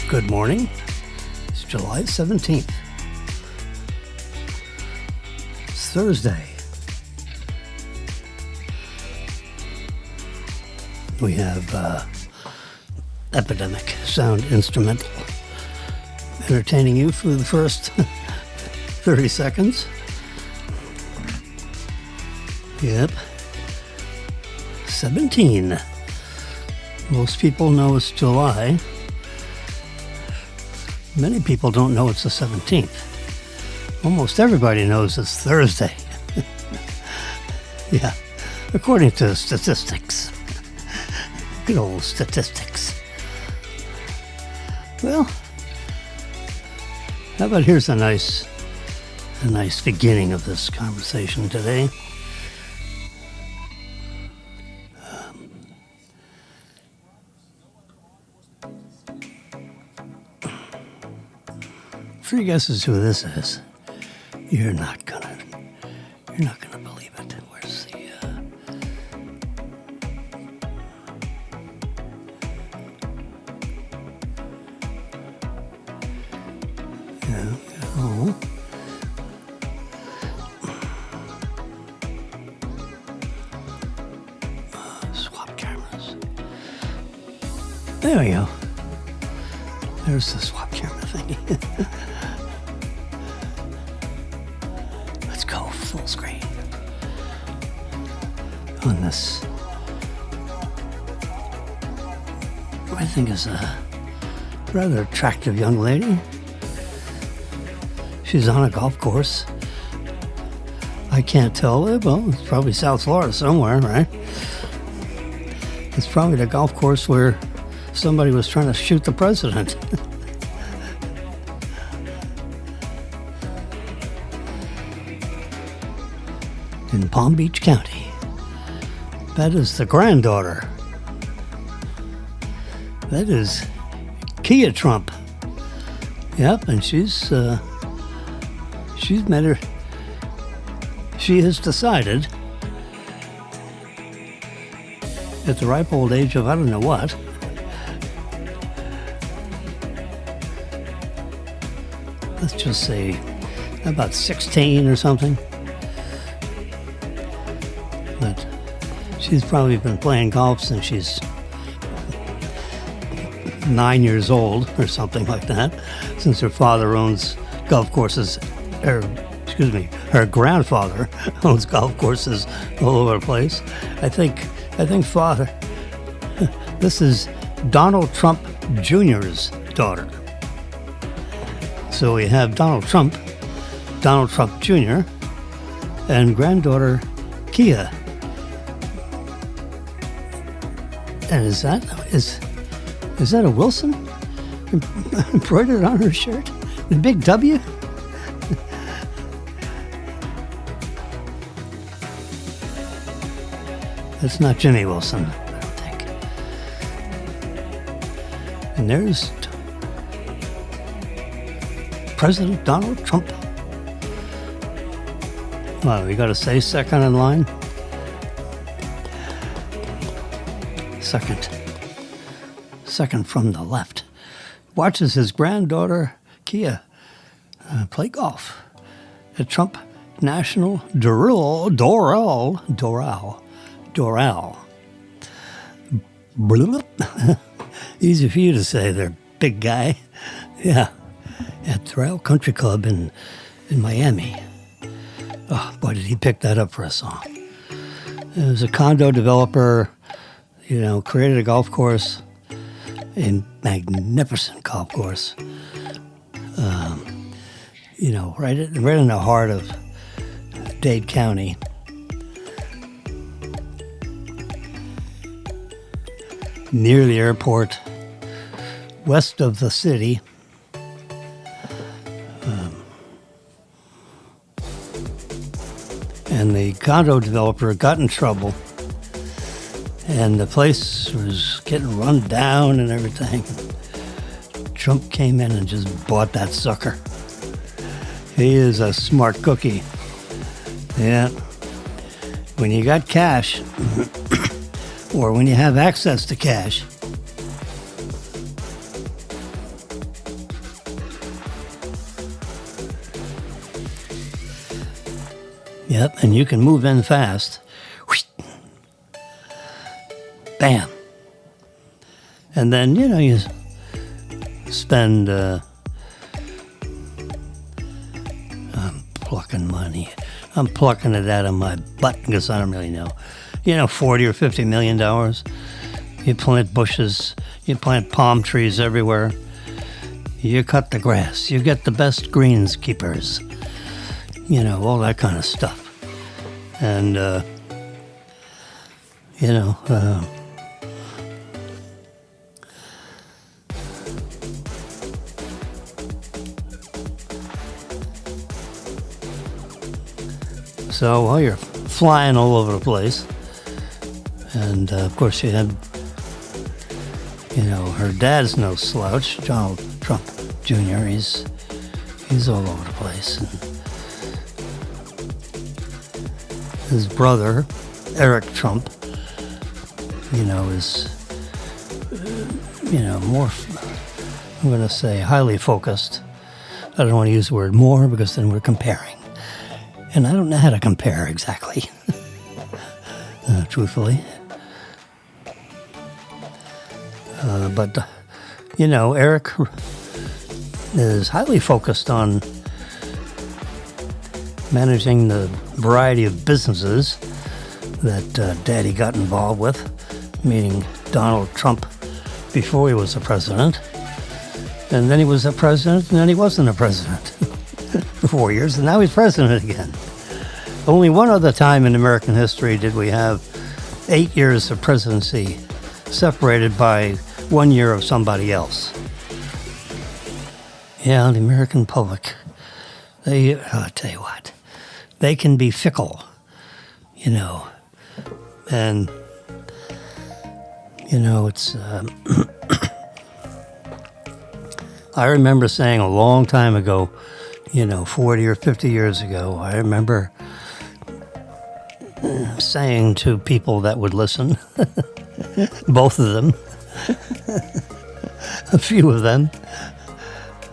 Good morning. It's July 17th. It's Thursday. We have Epidemic Sound Instrumental entertaining you for the first 30 seconds. Yep. 17. Most people know it's July. Many people don't know it's the 17th. Almost everybody knows it's Thursday. Yeah, according to statistics. Good old statistics. Well, how about here's a nice beginning of this conversation today. Three guesses who this is. You're not gonna believe it. Where's the swap cameras. There we go. There's the swap camera thingy. Let's go full screen on this. What I think is a rather attractive young lady. She's on a golf course. I can't tell. Well, it's probably South Florida somewhere, right? It's probably the golf course where somebody was trying to shoot the president. In Palm Beach County. That is the granddaughter. That is Kia Trump. Yep, and she's met her. She has decided at the ripe old age of I don't know what, let's just say about 16 or something. But she's probably been playing golf since she's 9 years old or something like that, since her father owns golf courses, her grandfather owns golf courses all over the place. I think father, this is Donald Trump Jr.'s daughter. So we have Donald Trump Jr., and granddaughter Kia. And is that a Wilson embroidered on her shirt? The big W? That's not Jimmy Wilson, I don't think. And there's President Donald Trump. Well, we got to say second in line. Second from the left. Watches his granddaughter, Kia, play golf at Trump National Doral. Easy for you to say there, big guy. Yeah, at Doral Country Club in Miami. Oh, boy, did he pick that up for a song. It was a condo developer, created a golf course, a magnificent golf course, right in the heart of Dade County. Near the airport, west of the city. And the condo developer got in trouble, and the place was getting run down and everything. Trump came in and just bought that sucker. He is a smart cookie. Yeah. When you got cash, or when you have access to cash, Yep, and you can move in fast. Whoosh. Bam. And then, you spend, I'm plucking money. I'm plucking it out of my butt because I don't really know. $40 or $50 million. You plant bushes. You plant palm trees everywhere. You cut the grass. You get the best greenskeepers. All that kind of stuff. And, so while you're flying all over the place, and of course you had, her dad's no slouch, Donald Trump Jr. He's all over the place. And his brother, Eric Trump, is, more, I'm going to say highly focused. I don't want to use the word more because then we're comparing. And I don't know how to compare exactly, truthfully. But Eric is highly focused on managing the variety of businesses that Daddy got involved with, meaning Donald Trump before he was a president. And then he was a president, and then he wasn't a president for 4 years, and now he's president again. Only one other time in American history did we have 8 years of presidency separated by 1 year of somebody else. Yeah, the American public, I'll tell you what, they can be fickle, and, it's, I remember saying a long time ago, 40 or 50 years ago, I remember saying to people that would listen, both of them, a few of them,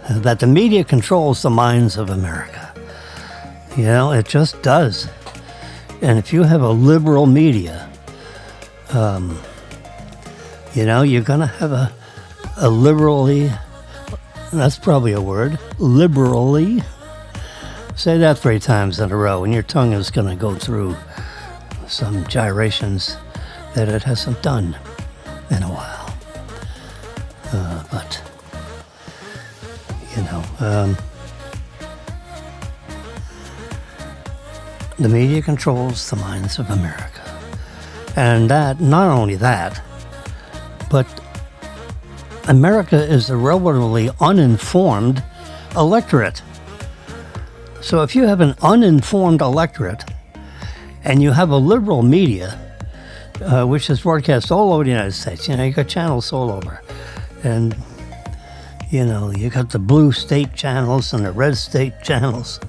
that the media controls the minds of America. It just does. And if you have a liberal media, you're going to have a liberally, that's probably a word, liberally. Say that 3 times in a row, and your tongue is going to go through some gyrations that it hasn't done in a while. But, the media controls the minds of America. And that, not only that, but America is a relatively uninformed electorate. So if you have an uninformed electorate and you have a liberal media, which is broadcast all over the United States, you got channels all over. And, you got the blue state channels and the red state channels.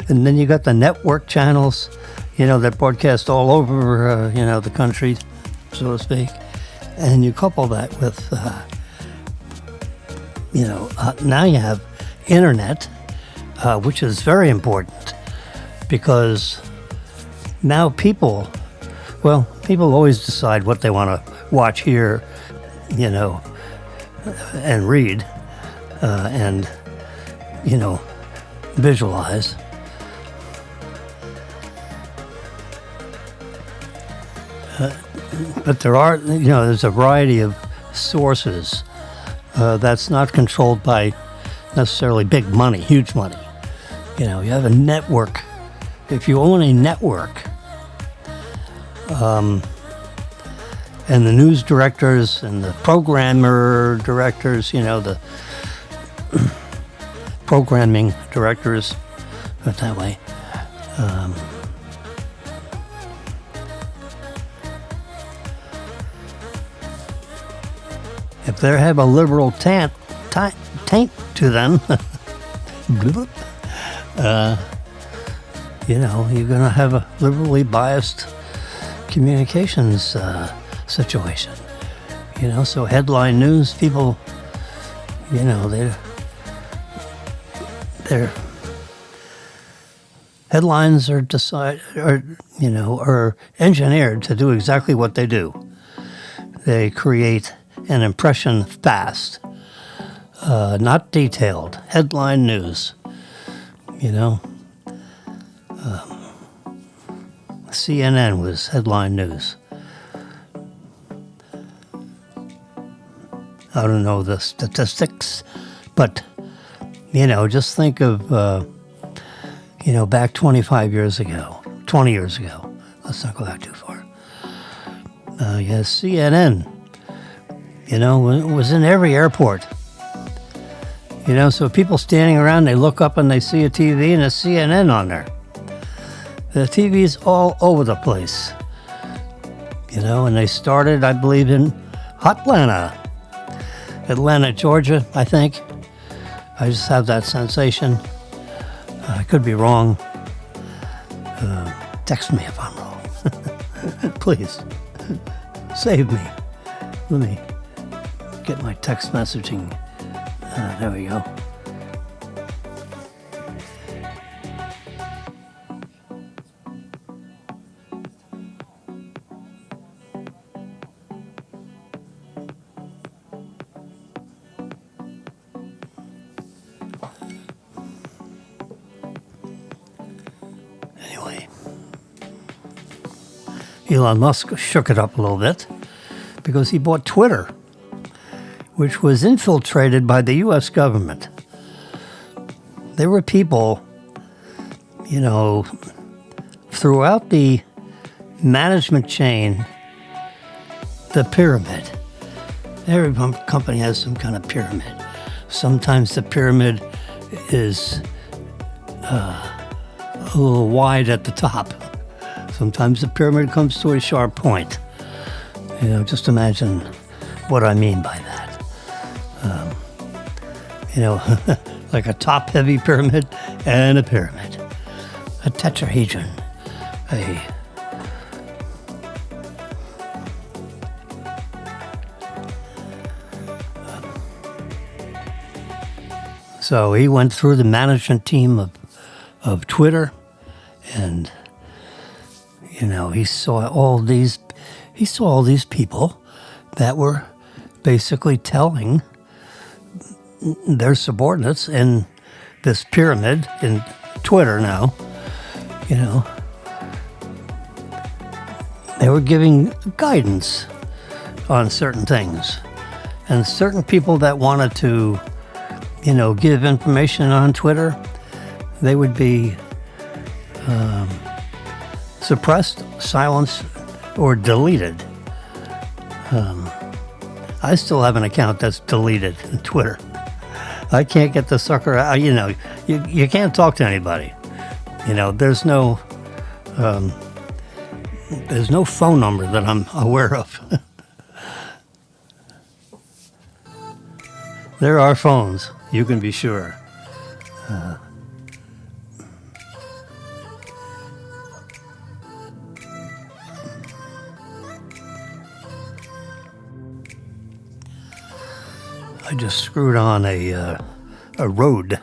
And then you got the network channels, that broadcast all over, the country, so to speak. And you couple that with, now you have internet, which is very important because now people always decide what they want to watch, hear, and read, and, visualize. But there are, there's a variety of sources that's not controlled by necessarily big money, huge money. You have a network. If you own a network, and the news directors and the programmer directors, the programming directors, put it that way, if they have a liberal taint to them, you're going to have a liberally biased communications situation. So headline news, people, they're Headlines are are engineered to do exactly what they do. They create an impression fast, not detailed. Headline news, CNN was headline news. I don't know the statistics, but, just think of, back 25 years ago, 20 years ago. Let's not go back too far. CNN, was in every airport. So people standing around, they look up and they see a TV and a CNN on there. The TV's all over the place. And they started, I believe, in Atlanta, Georgia, I think. I just have that sensation. I could be wrong. Text me if I'm wrong. Please. Save me. Let me get my text messaging. There we go. Anyway, Elon Musk shook it up a little bit because he bought Twitter, which was infiltrated by the U.S. government. There were people, throughout the management chain, the pyramid. Every company has some kind of pyramid. Sometimes the pyramid is a little wide at the top. Sometimes the pyramid comes to a sharp point. Just imagine what I mean by that. Like a top-heavy pyramid and a pyramid. A tetrahedron. So he went through the management team of Twitter, and he saw all these people that were basically telling their subordinates in this pyramid in Twitter now, they were giving guidance on certain things, and certain people that wanted to give information on Twitter, they would be suppressed, silenced, or deleted. I still have an account that's deleted in Twitter. I can't get the sucker out. You can't talk to anybody. There's no phone number that I'm aware of. There are phones, you can be sure. I just screwed on a Rode,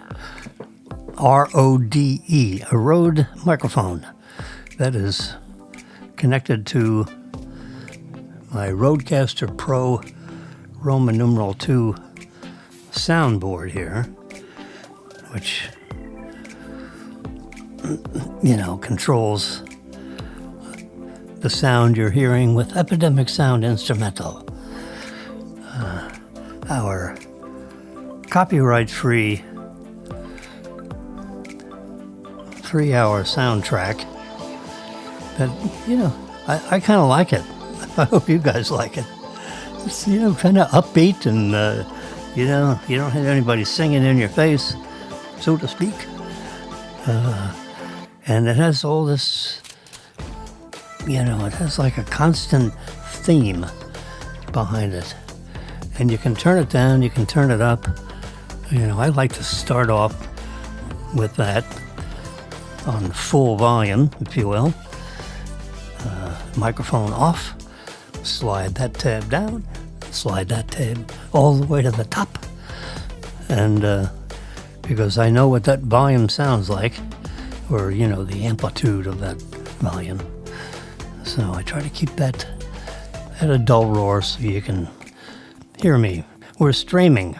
R-O-D-E, a Rode microphone that is connected to my Rodecaster Pro Roman numeral 2 soundboard here, which controls the sound you're hearing with Epidemic Sound Instrumental. Our copyright-free 3-hour soundtrack that, I kind of like it. I hope you guys like it. It's, kind of upbeat and, you don't have anybody singing in your face, so to speak. And it has all this, it has like a constant theme behind it. And you can turn it down, you can turn it up. I like to start off with that on full volume, if you will. Microphone off, slide that tab down, slide that tab all the way to the top. And because I know what that volume sounds like, for, the amplitude of that volume. So I try to keep that at a dull roar so you can hear me. We're streaming.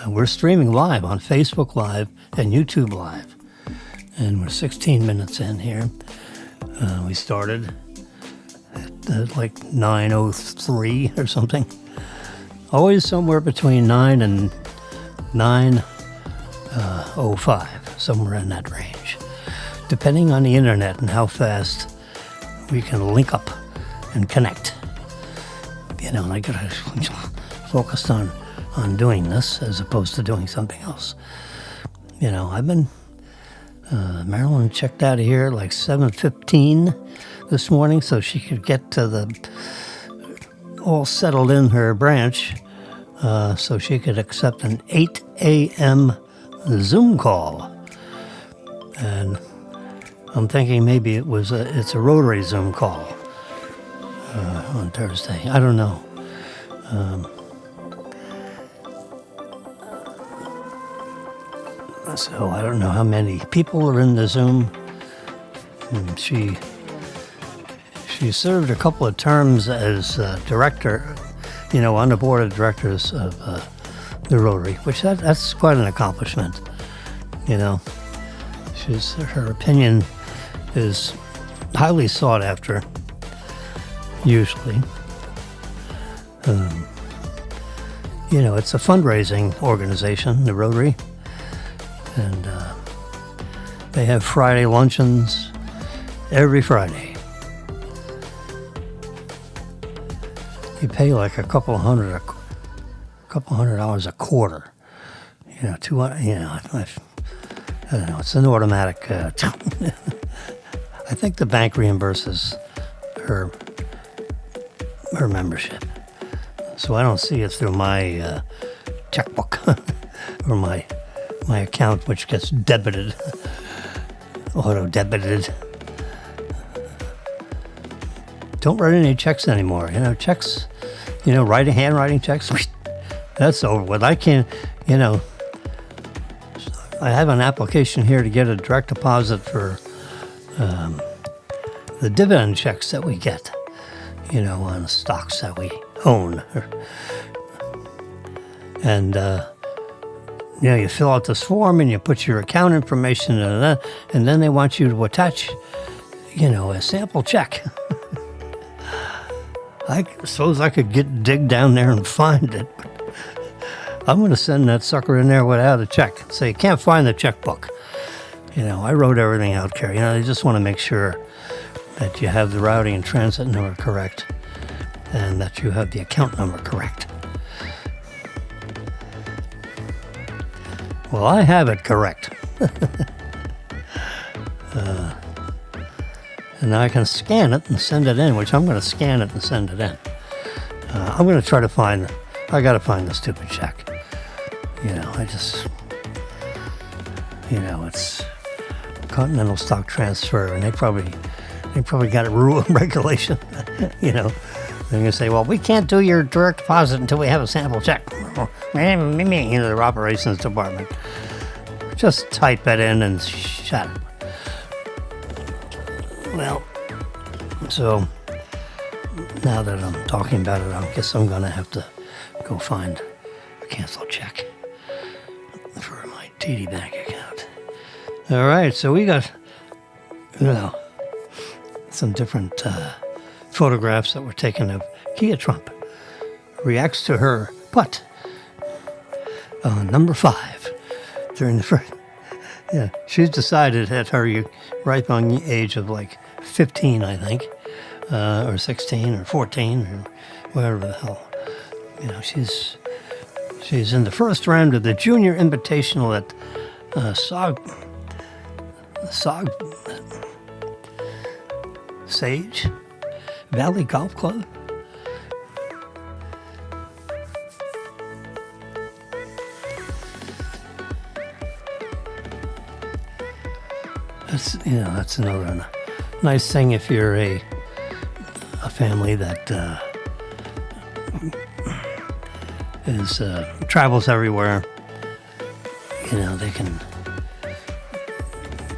We're streaming live on Facebook Live and YouTube Live. And we're 16 minutes in here. We started at like 9:03 or something. Always somewhere between 9 and 9:05, somewhere in that range. Depending on the internet and how fast we can link up and connect. And I gotta focus on doing this as opposed to doing something else. I've been Marilyn checked out of here like 7:15 this morning so she could get to all settled in her branch so she could accept an 8 a.m. Zoom call. And I'm thinking maybe it's a rotary Zoom call on Thursday. I don't know. So I don't know how many people are in the Zoom. And she served a couple of terms as director, on the board of directors of the Rotary, which that's quite an accomplishment. Her opinion is highly sought after, usually. It's a fundraising organization, the Rotary, and they have Friday luncheons every Friday. You pay like a couple hundred dollars a quarter. $200. I don't know. It's an automatic. I think the bank reimburses her membership, so I don't see it through my checkbook or my account, which gets debited, auto debited. Don't write any checks anymore. Checks. Handwriting checks. That's over with. I can't. I have an application here to get a direct deposit for the dividend checks that we get, on the stocks that we own. And, you fill out this form and you put your account information in that, and then they want you to attach, a sample check. I suppose I could dig down there and find it, but I'm going to send that sucker in there without a check. Say, you can't find the checkbook. I wrote everything out, Carrie. They just want to make sure that you have the routing and transit number correct and that you have the account number correct. Well, I have it correct. And I can scan it and send it in, which I'm going to scan it and send it in. I'm going to try to I got to find the stupid check. It's Continental Stock Transfer, and they probably got a rule and regulation. They're going to say, well, we can't do your direct deposit until we have a sample check. Their operations department. Just type it in and shut it. Well, so now that I'm talking about it, I guess I'm going to have to go find a canceled check for my TD Bank account. All right, so we got, some different photographs that were taken of Kia Trump reacts to her putt on number 5 during the first. Yeah, she's decided at her ripe young age of like 15, I think, or 16 or 14 or whatever the hell. She's in the first round of the Junior Invitational at Sage Valley Golf Club. That's another nice thing if you're a family that travels everywhere. They can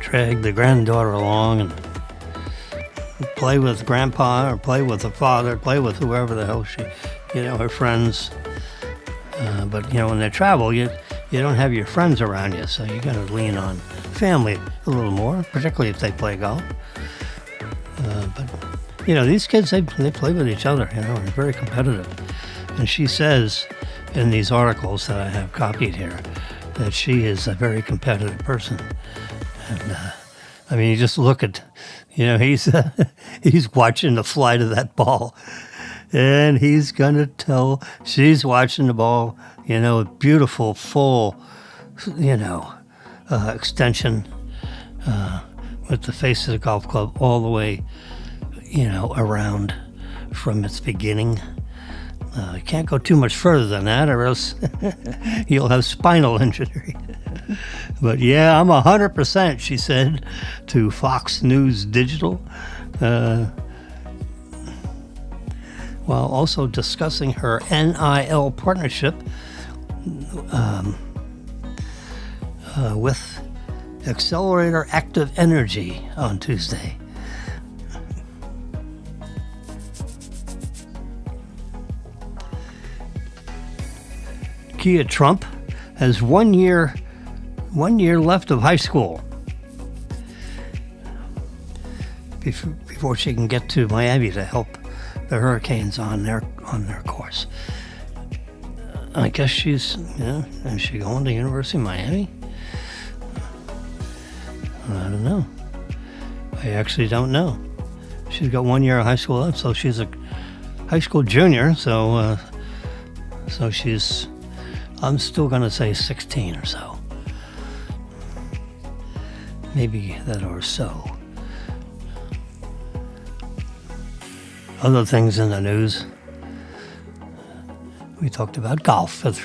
drag the granddaughter along and play with grandpa or play with the father, play with whoever the hell her friends. But when they travel, you don't have your friends around you, so you got to lean on family a little more, particularly if they play golf. But these kids, they play with each other, and very competitive. And she says in these articles that I have copied here that she is a very competitive person. And you just look at, he's watching the flight of that ball, and he's gonna tell she's watching the ball, beautiful full, extension with the face of the golf club all the way, around from its beginning. You can't go too much further than that, or else you'll have spinal injury. But yeah, I'm 100%, she said to Fox News Digital, while also discussing her NIL partnership with Accelerator Active Energy on Tuesday. Kia Trump has 1 year left of high school before she can get to Miami to help the Hurricanes on their course. I guess she's, is she going to University of Miami? I don't know. I actually don't know. She's got 1 year of high school left, so she's a high school junior, so she's, I'm still going to say 16 or so. Maybe that or so. Other things in the news. We talked about golf. Wait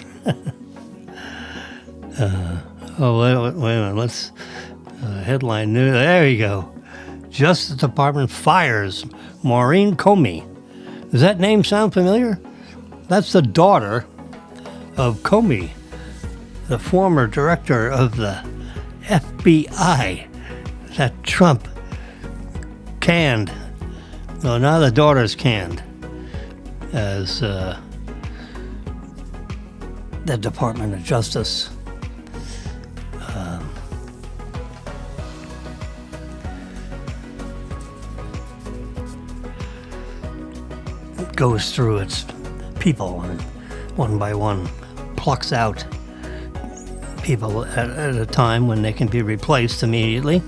a minute. Let's headline news. There you go. Justice Department fires Maureen Comey. Does that name sound familiar? That's the daughter of Comey, the former director of the FBI that Trump canned. Well, now the daughter's canned as the Department of Justice goes through its people and one by one plucks out people at a time when they can be replaced immediately.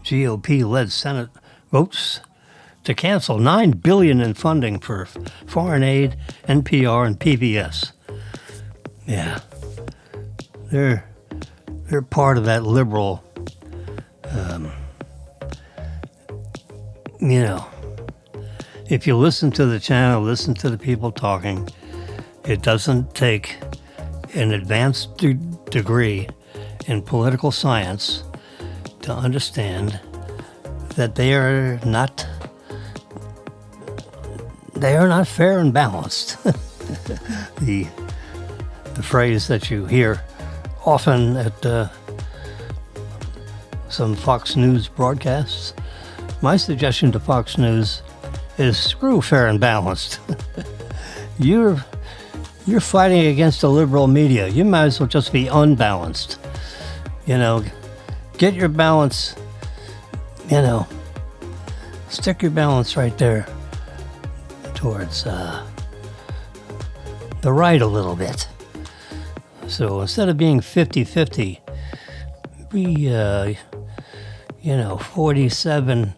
GOP-led Senate votes to cancel $9 billion in funding for foreign aid, NPR, and PBS. Yeah, they're part of that liberal, if you listen to the channel, listen to the people talking, it doesn't take an advanced degree in political science to understand that they are not fair and balanced. the phrase that you hear often at some Fox News broadcasts. My suggestion to Fox News is screw fair and balanced. You're fighting against the liberal media. You might as well just be unbalanced. Get your balance, stick your balance right there towards the right a little bit. So instead of being 50-50, be, 47,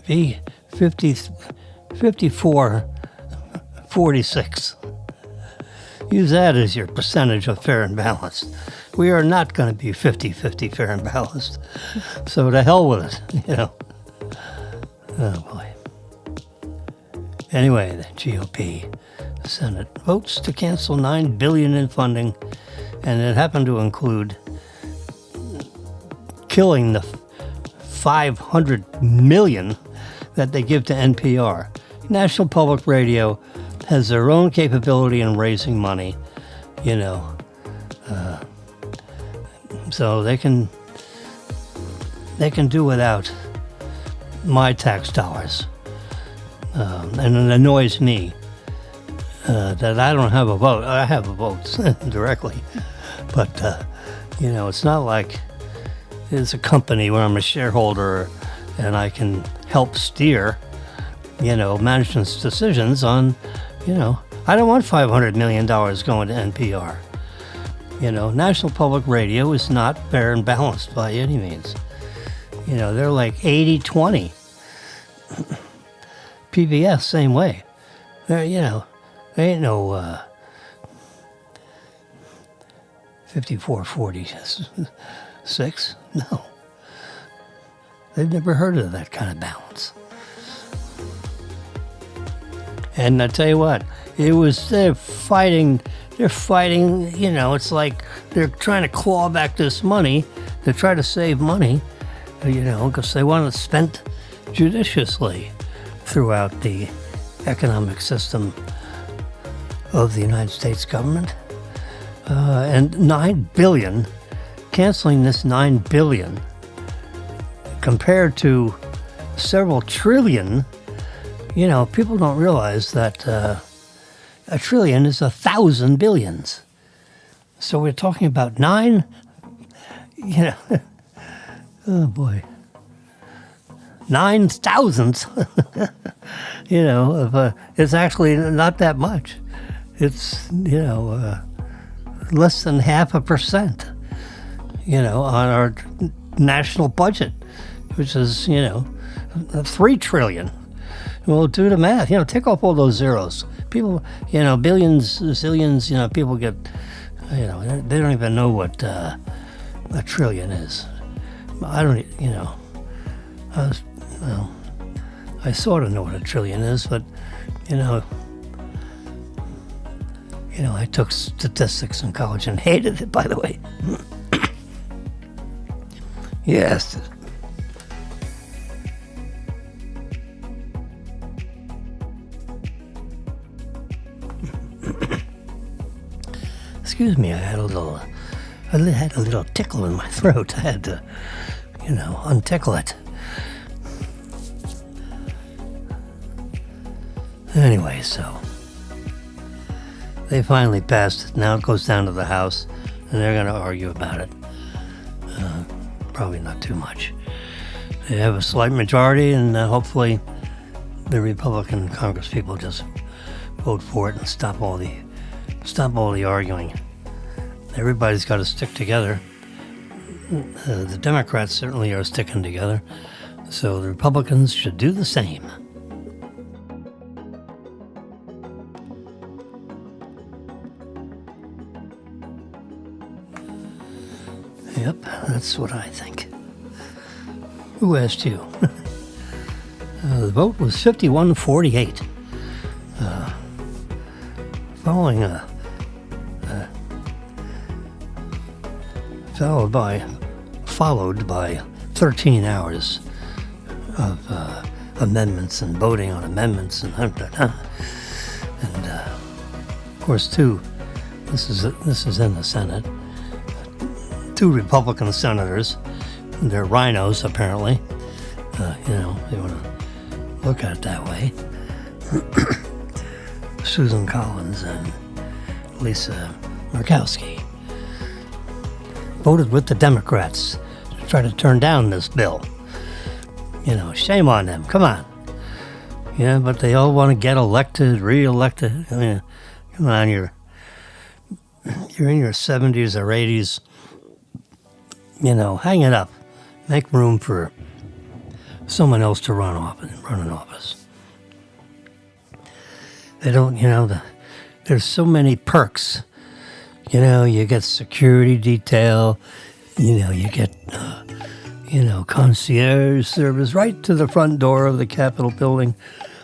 be 50, 54-46. Use that as your percentage of fair and balanced. We are not going to be 50-50 fair and balanced. So to hell with it, Oh, boy. Anyway, the GOP Senate votes to cancel $9 billion in funding, and it happened to include killing the 500 million that they give to NPR. National Public Radio has their own capability in raising money, so they can do without my tax dollars. And it annoys me that I don't have a vote. I have a vote directly, but it's not like it's a company where I'm a shareholder and I can help steer, management's decisions on, I don't want $500 million going to NPR. National Public Radio is not fair and balanced by any means. They're like 80-20. PBS, same way. There ain't no 54-46. No. They've never heard of that kind of balance. And I tell you what, they're fighting, it's like they're trying to claw back this money. They try to save money, because they want it spent judiciously throughout the economic system of the United States government. And $9 billion, canceling this $9 billion compared to several trillion, people don't realize that a trillion is 1,000 billions. So we're talking about oh boy, 9 thousandths, it's actually not that much. It's, less than 0.5%, on our national budget, which is, 3 trillion. Well, do the math, take off all those zeros. People, billions, zillions, people get, they don't even know what a trillion is. I don't, I sort of know what a trillion is, but, I took statistics in college and hated it, by the way. Yes. Excuse me, I had a little tickle in my throat. I had to, untickle it. Anyway, so they finally passed it. Now it goes down to the House, and they're going to argue about it. Probably not too much. They have a slight majority, and hopefully the Republican Congress people just vote for it and stop all the arguing. Everybody's got to stick together. The Democrats certainly are sticking together, so the Republicans should do the same. Yep, that's what I think. Who asked you? The vote was 51-48. Followed by 13 hours of amendments and voting on amendments and of course, this is in the Senate. 2 Republican senators, they're rhinos apparently. They want to look at it that way. Susan Collins and Lisa Murkowski voted with the Democrats to try to turn down this bill. Shame on them. Come on. But they all want to get elected, re-elected. I mean, come on, you're in your 70s or 80s. Hang it up. Make room for someone else to run an office. They don't, there's so many perks. You get security detail, you get, concierge service right to the front door of the Capitol building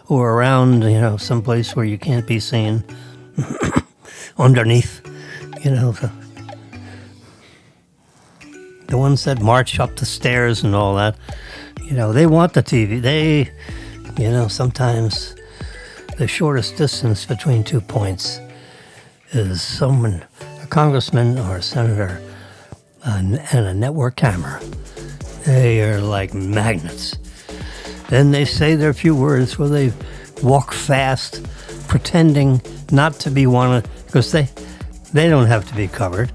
or around, someplace where you can't be seen underneath, the ones that march up the stairs and all that, they want the TV. They, sometimes the shortest distance between 2 points is a congressman or a senator, and a network camera. They are like magnets. Then they say their few words where they walk fast, pretending not to be wanted, because they don't have to be covered.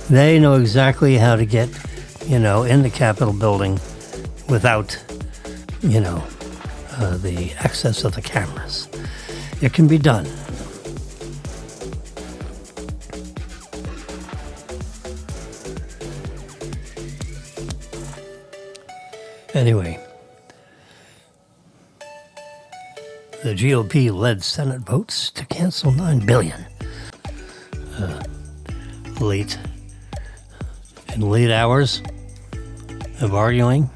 They know exactly how to get, in the Capitol building without, the access of the cameras. It can be done. Anyway, the GOP led Senate votes to cancel $9 billion. In late hours of arguing.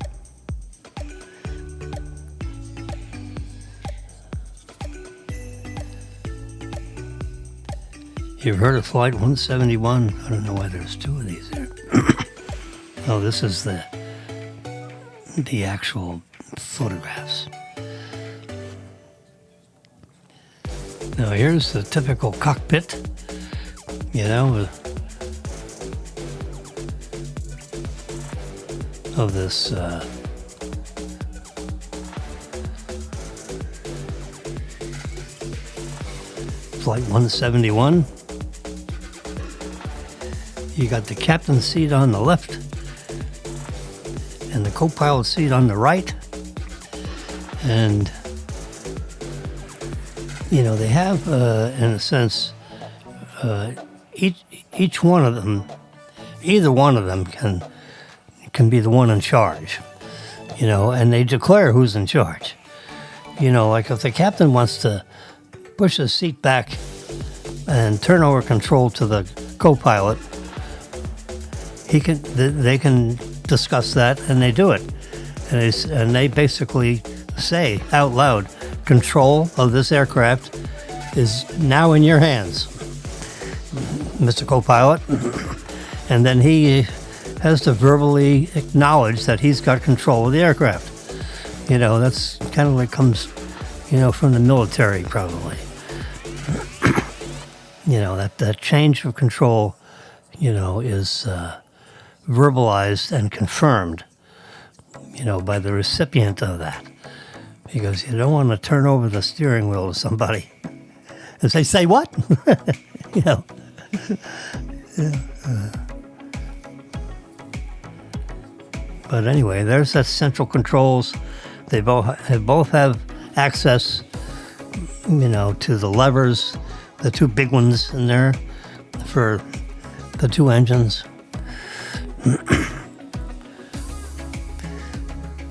You've heard of Flight 171? I don't know why there's two of these here. Oh, this is the actual photographs. Now here's the typical cockpit, of this Flight 171. You got the captain's seat on the left and the co-pilot seat on the right. And, they have, in a sense, each one of them, either one of them can be the one in charge, and they declare who's in charge. Like if the captain wants to push his seat back and turn over control to the co-pilot, they can discuss that, and they do it. And they basically say out loud, control of this aircraft is now in your hands, Mr. Co-Pilot. And then he has to verbally acknowledge that he's got control of the aircraft. That's kind of like comes, from the military probably. That change of control, is verbalized and confirmed, by the recipient of that. Because you don't want to turn over the steering wheel to somebody and say what? But anyway, there's that central controls. They both have access, to the levers, the two big ones in there for the two engines.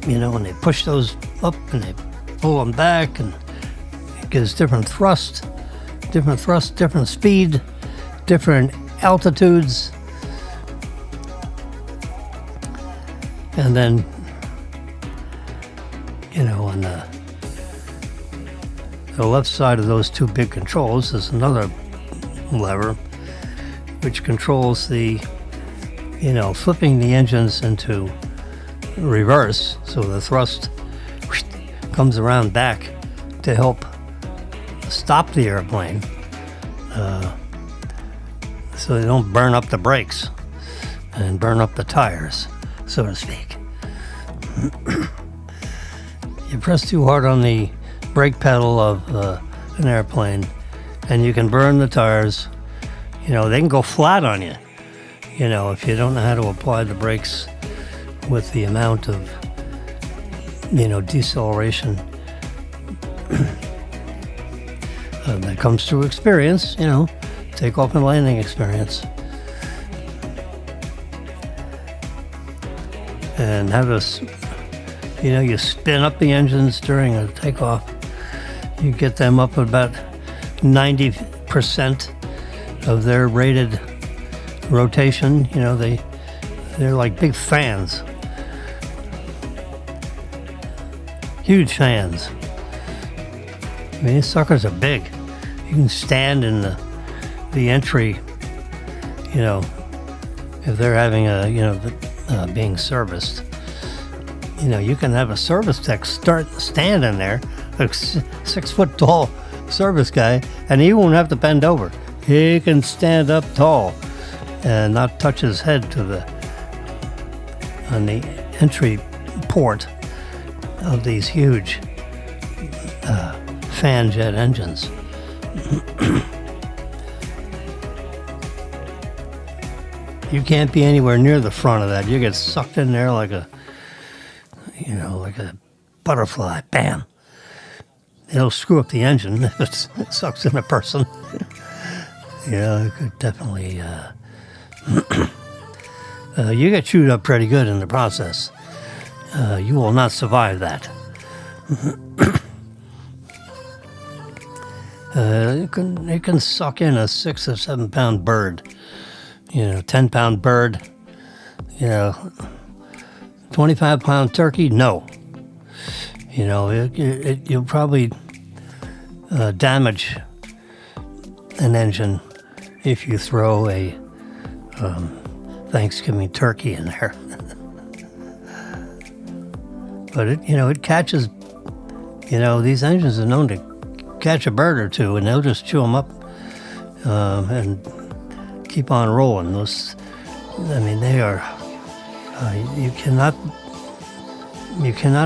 And they push those up and they pull them back, and it gives different thrust, different speed, different altitudes. And then, on the left side of those two big controls is another lever, which controls the, flipping the engines into reverse, so the thrust comes around back to help stop the airplane, so they don't burn up the brakes and burn up the tires, so to speak. You press too hard on the brake pedal of an airplane, and you can burn the tires. They can go flat on you, if you don't know how to apply the brakes with the amount of, deceleration that comes through experience, takeoff and landing experience. And have you spin up the engines during a takeoff. You get them up about 90% of their rated rotation. They're like big fans. Huge fans. These suckers are big. You can stand in the entry, if they're having a being serviced. You can have a service tech stand in there, a 6 foot tall service guy, and he won't have to bend over. He can stand up tall and not touch his head on the entry port of these huge fan jet engines. You can't be anywhere near the front of that. You get sucked in there like a butterfly. Bam! It'll screw up the engine if it sucks in a person. It could definitely. You get chewed up pretty good in the process. You will not survive that. It can suck in a 6 or 7 pound bird. 10-pound bird. 25-pound turkey. No. You'll probably damage an engine if you throw a Thanksgiving turkey in there. But it catches. These engines are known to catch a bird or two, and they'll just chew them up and keep on rolling. They are. You cannot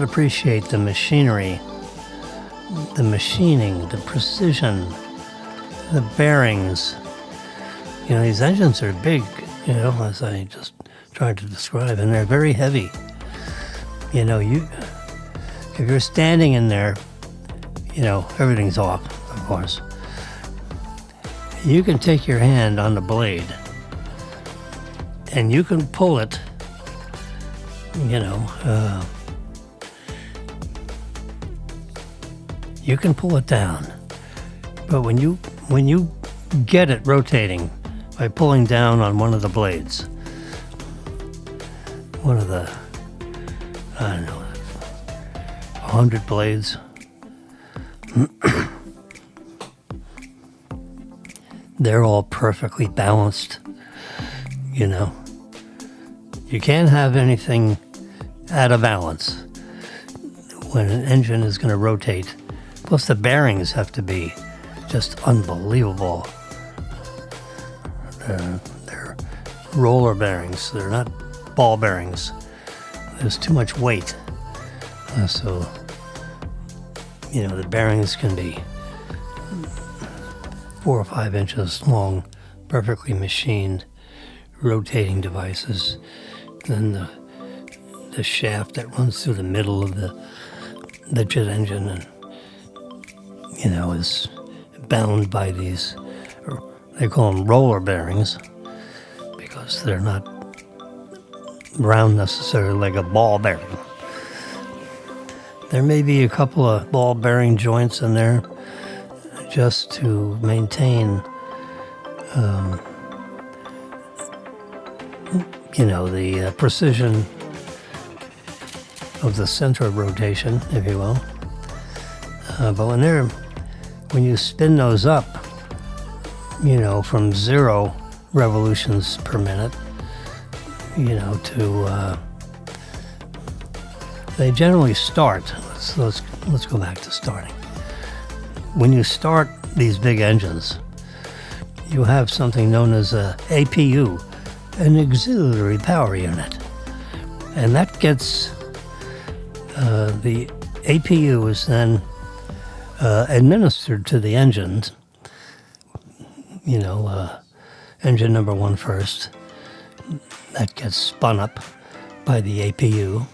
appreciate the machinery, the machining, the precision, the bearings. These engines are big, as I just tried to describe, and they're very heavy. If you're standing in there, everything's off, of course. You can take your hand on the blade and you can pull it, you can pull it down. But when you get it rotating by pulling down on one of the blades, one of the, 100 blades, they're all perfectly balanced. You can't have anything out of balance when an engine is going to rotate. Plus the bearings have to be just unbelievable. They're roller bearings. They're not ball bearings. There's too much weight. So the bearings can be 4 or 5 inches long, perfectly machined, rotating devices. Then the shaft that runs through the middle of the jet engine and is bound by these, they call them roller bearings, because they're not round necessarily like a ball bearing. There may be a couple of ball bearing joints in there just to maintain the precision of the center of rotation, if you will. But when you spin those up, from 0 revolutions per minute, to they generally start. Let's go back to starting. When you start these big engines, you have something known as a APU, an auxiliary power unit, and that gets the APU is then administered to the engines. Engine number 1 first. That gets spun up by the APU.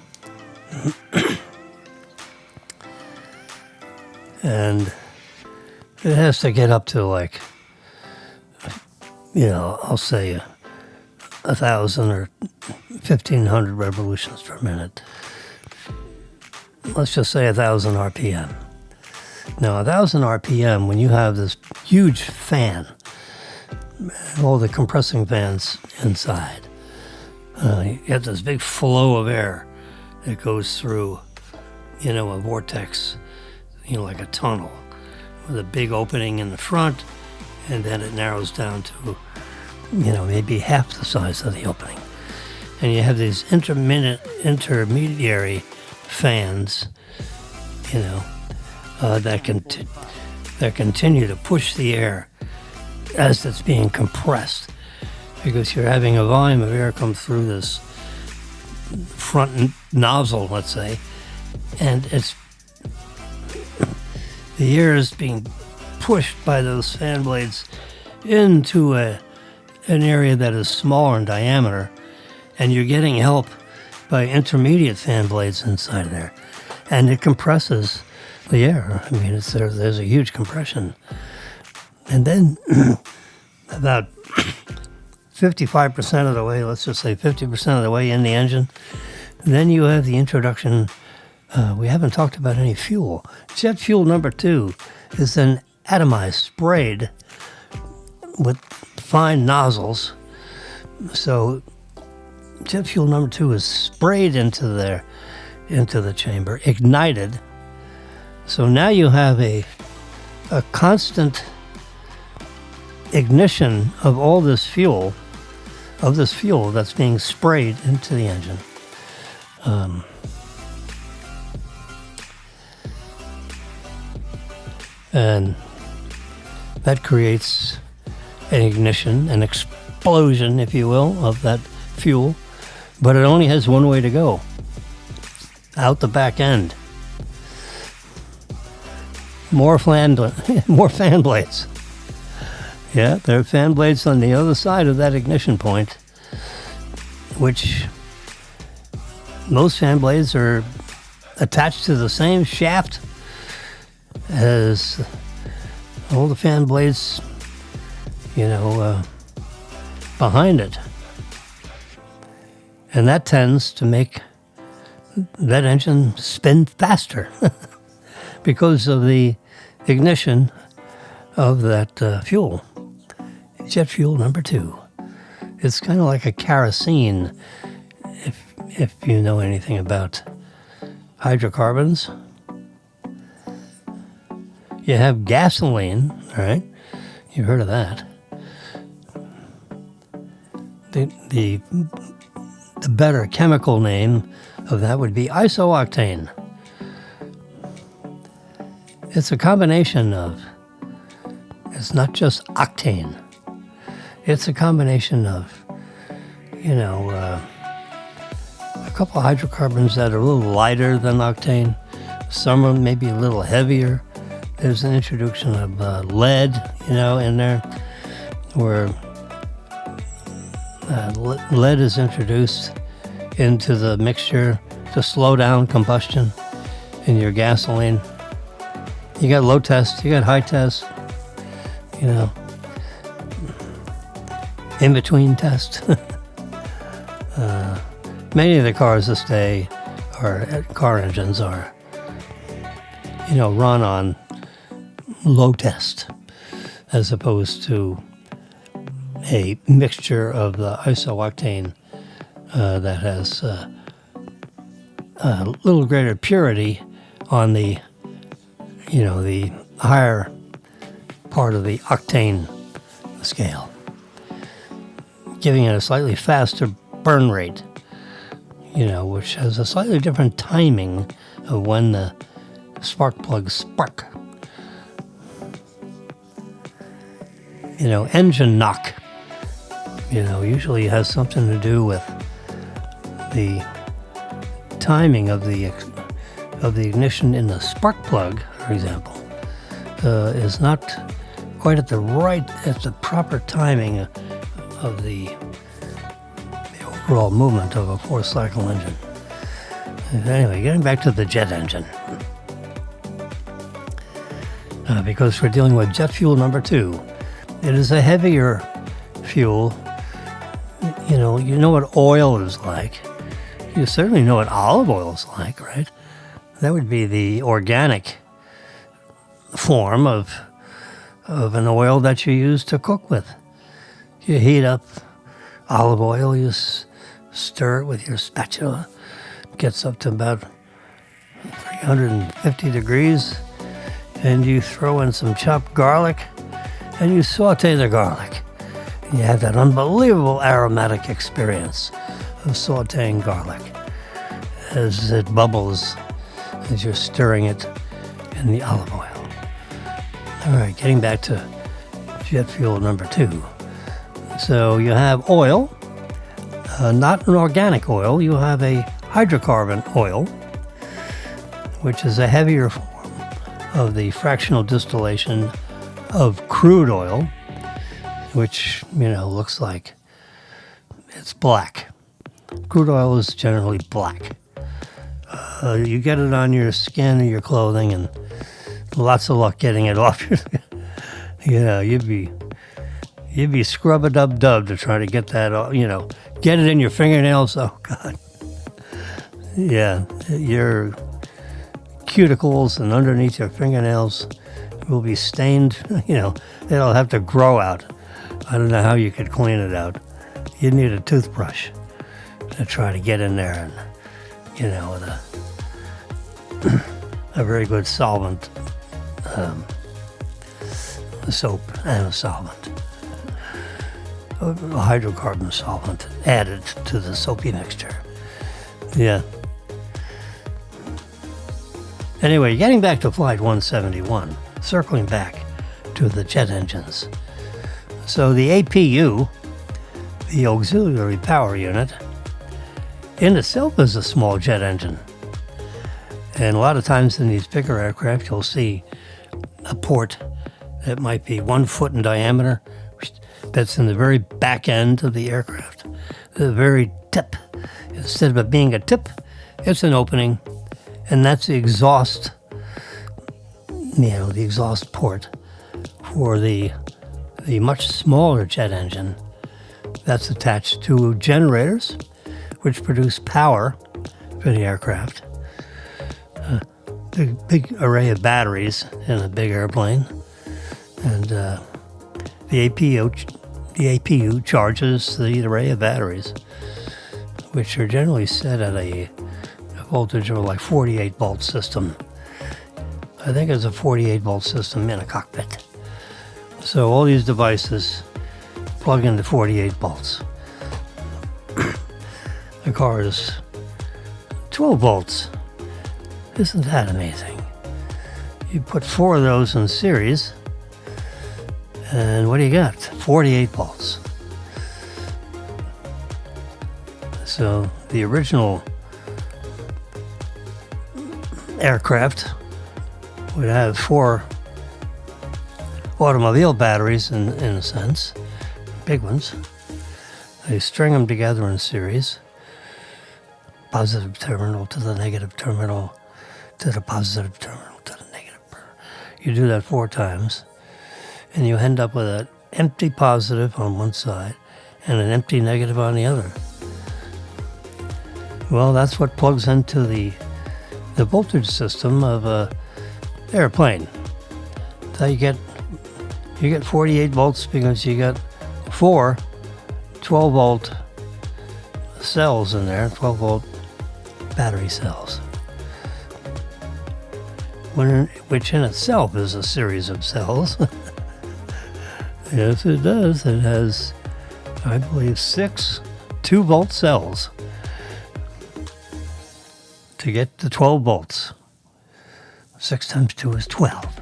And it has to get up to I'll say 1,000 or 1,500 revolutions per minute. Let's just say 1,000 RPM. Now, 1,000 RPM, when you have this huge fan, all the compressing fans inside, you have this big flow of air that goes through, a vortex, like a tunnel, with a big opening in the front, and then it narrows down to, maybe half the size of the opening. and you have these intermediary fans, that continue to push the air as it's being compressed, because you're having a volume of air come through this front nozzle, let's say, and the air is being pushed by those fan blades into an area that is smaller in diameter, and you're getting help by intermediate fan blades inside of there, and it compresses the air. I mean, there's a huge compression. And then about 55% of the way, let's just say 50% of the way in the engine, then you have the introduction. We haven't talked about any fuel. Jet fuel number 2 is then atomized, sprayed with fine nozzles. So jet fuel number 2 is sprayed into the chamber, ignited. So now you have a constant ignition of all this fuel, that's being sprayed into the engine. And that creates an ignition, an explosion, if you will, of that fuel. But it only has one way to go, out the back end. More fan blades. Yeah, there are fan blades on the other side of that ignition point, which most fan blades are attached to the same shaft as all the fan blades, behind it. And that tends to make that engine spin faster because of the ignition of that fuel. Jet fuel number 2. It's kind of like a kerosene, if you know anything about hydrocarbons. You have gasoline, right? You've heard of that. The better chemical name of that would be isooctane. It's a combination of, it's not just octane. It's a combination of, a couple of hydrocarbons that are a little lighter than octane. Some are maybe a little heavier. There's an introduction of lead, in there, where lead is introduced into the mixture to slow down combustion in your gasoline. You got low test, you got high test, in between test. Many of the cars this day, car engines are, run on low test, as opposed to a mixture of the isooctane that has a little greater purity on the higher part of the octane scale, giving it a slightly faster burn rate, which has a slightly different timing of when the spark plugs spark. Engine knock, usually has something to do with the timing of the ignition in the spark plug, for example, is not quite at the proper timing of the overall movement of a 4-cycle engine. Anyway, getting back to the jet engine, because we're dealing with jet fuel number 2. It is a heavier fuel. You know what oil is like. You certainly know what olive oil is like, right? That would be the organic form of an oil that you use to cook with. You heat up olive oil, you stir it with your spatula. It gets up to about 350 degrees, and you throw in some chopped garlic, and you saute the garlic. And you have that unbelievable aromatic experience of sauteing garlic as it bubbles as you're stirring it in the olive oil. All right, getting back to jet fuel number 2. So you have oil, not an organic oil. You have a hydrocarbon oil, which is a heavier form of the fractional distillation of crude oil, which, looks like it's black. Crude oil is generally black. You get it on your skin or your clothing, and lots of luck getting it off your skin. You'd be scrub-a-dub-dub to try to get that off, get it in your fingernails. Oh, God. Yeah, your cuticles and underneath your fingernails will be stained. It'll have to grow out. I don't know how you could clean it out. You'd need a toothbrush to try to get in there and, with a very good solvent, soap and a solvent, a hydrocarbon solvent added to the soapy mixture. Yeah. Anyway, getting back to Flight 171, circling back to the jet engines. So the APU, the auxiliary power unit, in itself is a small jet engine. And a lot of times in these bigger aircraft, you'll see a port that might be 1 foot in diameter that's in the very back end of the aircraft, the very tip. Instead of it being a tip, it's an opening, and that's the exhaust, the exhaust port for the much smaller jet engine that's attached to generators, which produce power for the aircraft. The big array of batteries in a big airplane, and the APU charges the array of batteries, which are generally set at a voltage of like 48 volt system. I think it's a 48 volt system in a cockpit. So all these devices plug into 48 volts. The car is 12 volts. Isn't that amazing? You put 4 of those in series, and what do you got? 48 volts. So the original aircraft would have 4 automobile batteries in a sense, big ones. They string them together in series, positive terminal to the negative terminal, to the positive terminal to the negative terminal. You do that 4 times, and you end up with an empty positive on one side and an empty negative on the other. Well, that's what plugs into the voltage system of a airplane. So you get 48 volts because you got 4 12 volt cells in there, 12 volt battery cells, which in itself is a series of cells. Yes, it does. It has, I believe, 6 2-volt cells to get the 12 volts. 6 times 2 is 12.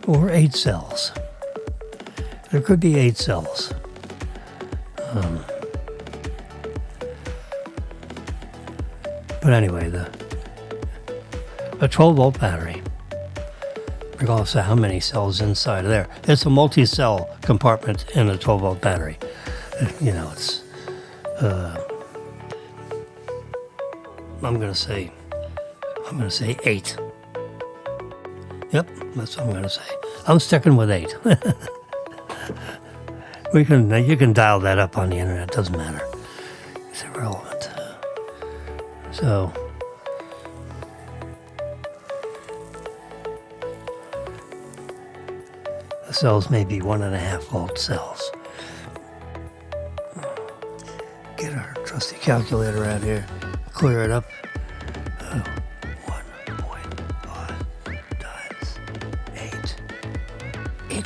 Or 8 cells. There could be 8 cells. But anyway, a 12 volt battery, regardless of how many cells inside of there, it's a multi-cell compartment in a 12 volt battery. It's I'm gonna say 8. Yep, that's what I'm gonna say. I'm sticking with 8. You can dial that up on the internet. Doesn't matter. It's irrelevant. So the cells may be 1.5 volt cells. Get our trusty calculator out here. Clear it up. 1,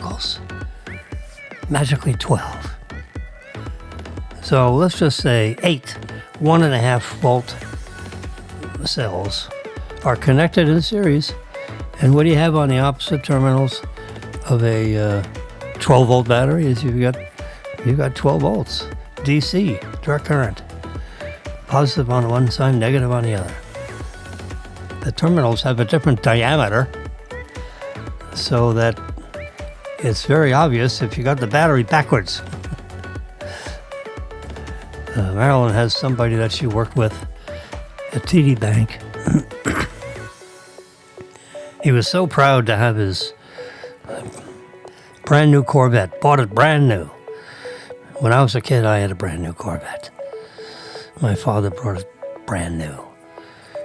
particles. Magically 12. So let's just say 8 1.5 volt cells are connected in series. And what do you have on the opposite terminals of a 12 volt battery? Is you've got 12 volts, DC, direct current. Positive on one side, negative on the other. The terminals have a different diameter, so that it's very obvious if you got the battery backwards. Marilyn has somebody that she worked with at TD Bank. He was so proud to have his brand new Corvette, bought it brand new. When I was a kid, I had a brand new Corvette. My father brought it brand new.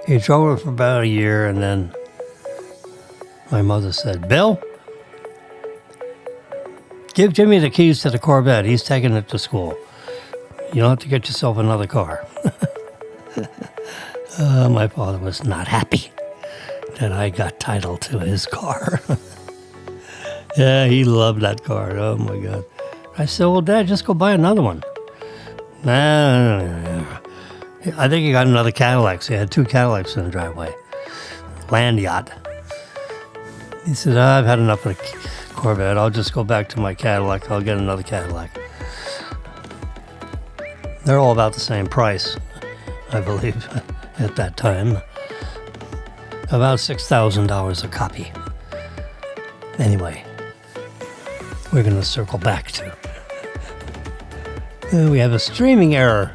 He drove it for about a year, and then my mother said, Bill, give Jimmy the keys to the Corvette. He's taking it to school. You don't have to get yourself another car. My father was not happy that I got title to his car. Yeah, he loved that car. Oh, my God. I said, well, Dad, just go buy another one. Nah. I think he got another Cadillac. So he had 2 Cadillacs in the driveway. Land yacht. He said, I've had enough of the Corvette. I'll just go back to my Cadillac. I'll get another Cadillac. They're all about the same price, I believe, at that time. About $6,000 a copy. Anyway, we're going to circle back to. We have a streaming error.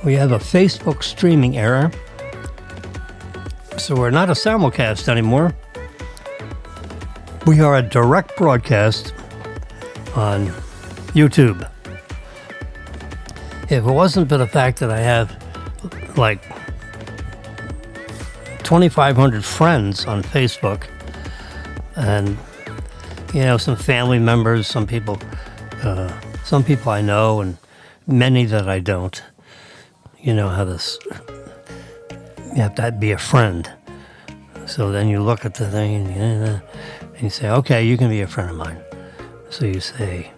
We have a Facebook streaming error. So we're not a simulcast anymore. We are a direct broadcast on YouTube. If it wasn't for the fact that I have like 2,500 friends on Facebook, and some family members, some people I know, and many that I don't. You know how this, you have to be a friend. So then you look at the thing and you say, okay, you can be a friend of mine. So you say,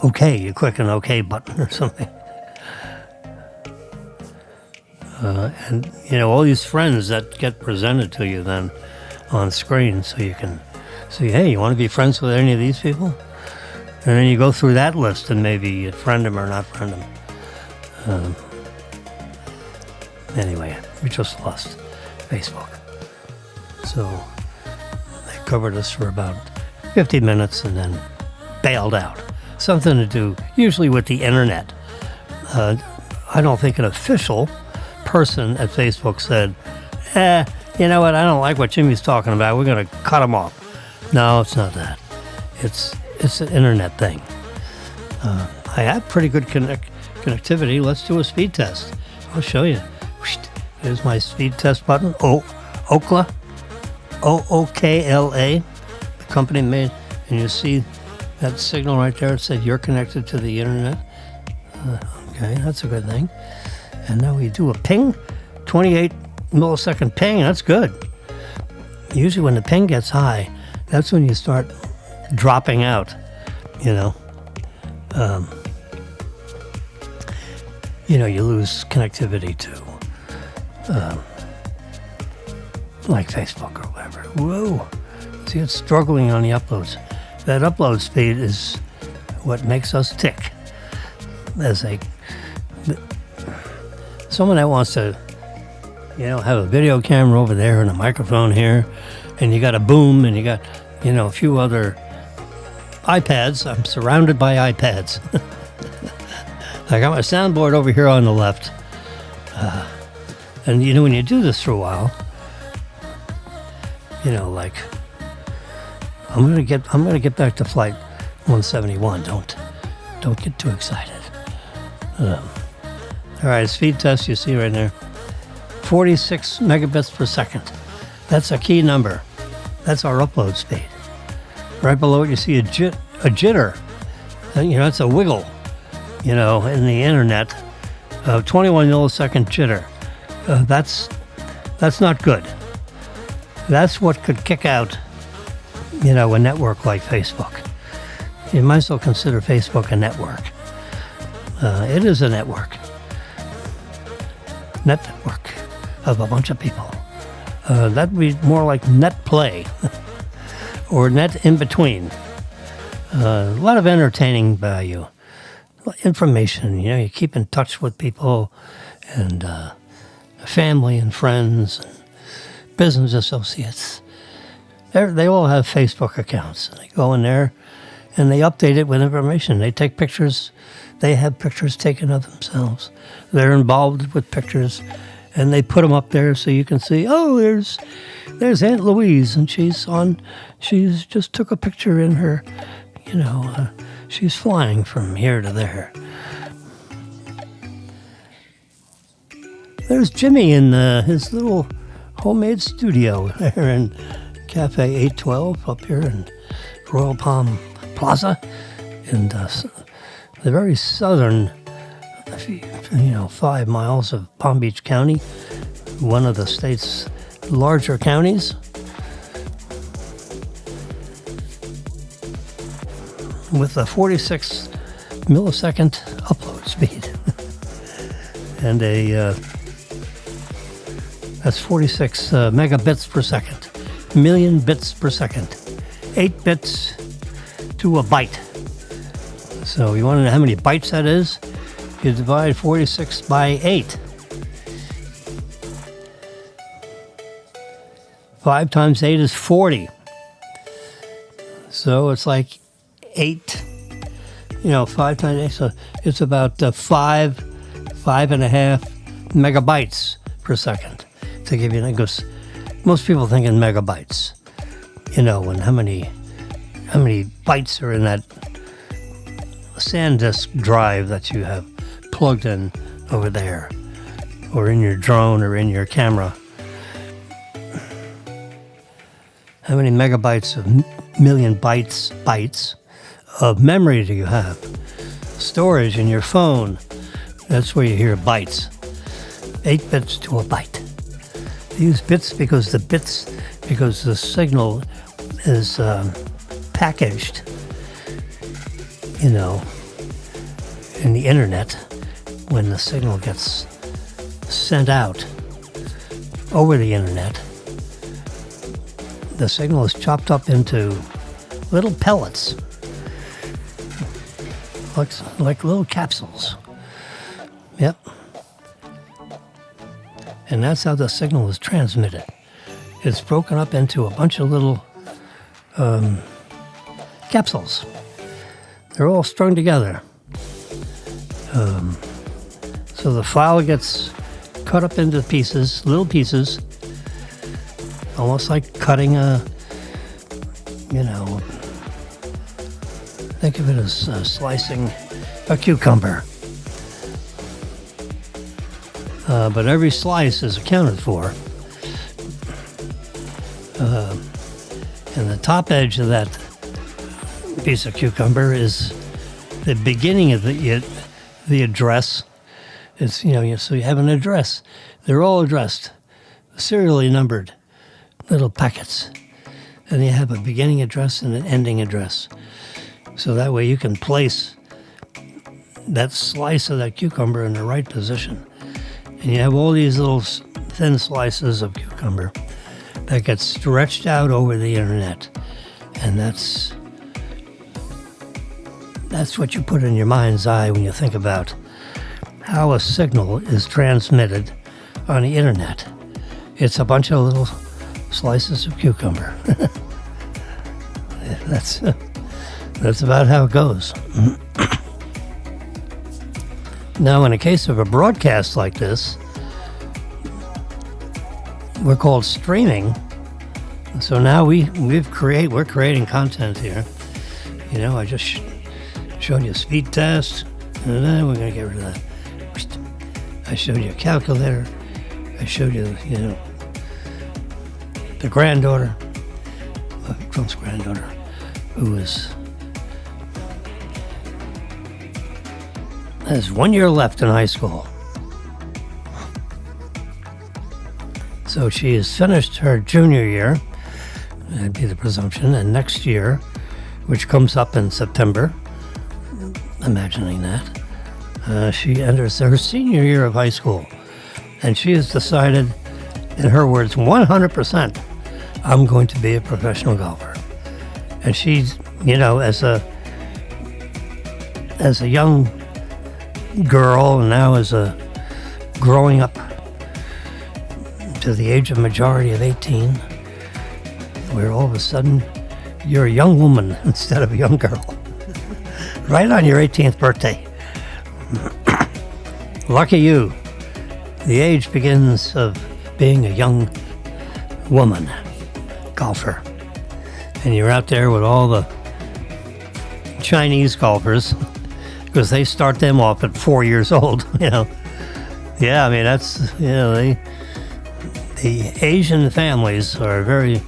okay, you click an okay button or something. And all these friends that get presented to you then on screen, so you can say, hey, you want to be friends with any of these people? And then you go through that list and maybe you friend them or not friend them. Anyway, we just lost Facebook. So they covered us for about 50 minutes and then bailed out. Something to do usually with the internet. I don't think an official person at Facebook said, you know what, I don't like what Jimmy's talking about. We're going to cut him off. No, it's not that. It's an internet thing. I have pretty good connectivity. Let's do a speed test. I'll show you. Here's my speed test button. Okla. OOKLA. The company made, and you see that signal right there. It said you're connected to the internet. Okay, that's a good thing. And now we do a ping, 28 millisecond ping. That's good. Usually when the ping gets high, that's when you start dropping out. You lose connectivity to like Facebook or whatever. Whoa. See, it's struggling on the uploads. That upload speed is what makes us tick. As someone that wants to, have a video camera over there and a microphone here, and you got a boom, and you got, a few other iPads. I'm surrounded by iPads. I got my soundboard over here on the left. And when you do this for a while, like I'm gonna get back to flight 171. Don't get too excited. All right, speed test you see right there. 46 megabits per second. That's a key number. That's our upload speed. Right below it you see a jitter. It's a wiggle. In the internet, 21 millisecond jitter. That's not good. That's what could kick out a network like Facebook. You might as well consider Facebook a network. It is a network. Network of a bunch of people. That would be more like net play or net in between. A lot of entertaining value. Information, you keep in touch with people and family and friends and business associates. They all have Facebook accounts. They go in there and they update it with information. They take pictures. They have pictures taken of themselves. They're involved with pictures, and they put them up there so you can see, oh, there's Aunt Louise, and she's just took a picture in her, she's flying from here to there. There's Jimmy in his little homemade studio there in Cafe 812 up here in Royal Palm Plaza in the very southern, 5 miles of Palm Beach County, one of the state's larger counties. With a 46 millisecond upload speed. And that's 46 megabits per second, million bits per second, 8 bits to a byte. So you want to know how many bytes that is? You divide 46 by 8. 5 times 8 is 40. So it's like 8, 5 times 8, so it's about 5.5 megabytes per second. To give you an idea, most people think in megabytes, and how many bytes are in that SanDisk drive that you have plugged in over there, or in your drone, or in your camera. How many megabytes of million bytes of memory do you have? Storage in your phone. That's where you hear bytes. 8 bits to a byte. They use bits because the signal is packaged, in the internet. When the signal gets sent out over the internet, the signal is chopped up into little pellets, like little capsules. Yep. And that's how the signal is transmitted. It's broken up into a bunch of little capsules. They're all strung together. So the file gets cut up into little pieces, almost like cutting think of it as slicing a cucumber. But every slice is accounted for. And the top edge of that piece of cucumber is the beginning of the address. It's, so you have an address. They're all addressed, serially numbered little packets. And you have a beginning address and an ending address. So that way you can place that slice of that cucumber in the right position. And you have all these little thin slices of cucumber that get stretched out over the internet. And that's what you put in your mind's eye when you think about how a signal is transmitted on the internet. It's a bunch of little slices of cucumber. That's about how it goes. Now, in a case of a broadcast like this, we're called streaming. So now we're creating content here. I just showed you a speed test, and then we're going to get rid of that. I showed you a calculator. I showed you, the granddaughter, Trump's granddaughter, who has 1 year left in high school. So she has finished her junior year, That'd be the presumption. And next year, which comes up in September, imagining that, she enters her senior year of high school. And she has decided, in her words, 100%, I'm going to be a professional golfer. And she's, as a young girl, and now as a growing up to the age of majority of 18, where all of a sudden you're a young woman instead of a young girl. Right on your 18th birthday. Lucky you. The age begins of being a young woman golfer. And you're out there with all the Chinese golfers, because they start them off at 4 years old, Yeah, I mean, that's, the Asian families are very,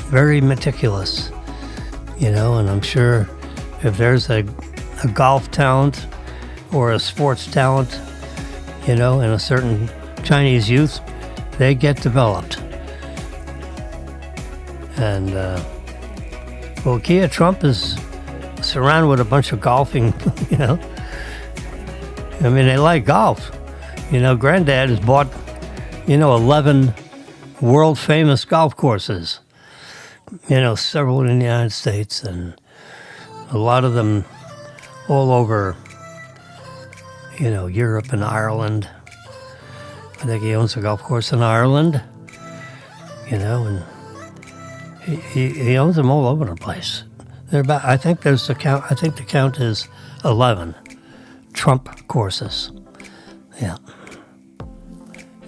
very meticulous, and I'm sure if there's a golf talent or a sports talent, in a certain Chinese youth, they get developed. And, Kia Trump is surrounded with a bunch of golfing, I mean, they like golf. Granddad has bought, 11 world-famous golf courses, several in the United States, and a lot of them all over, Europe and Ireland. I think he owns a golf course in Ireland, and he owns them all over the place. They're about, I think the count is 11 Trump courses. Yeah.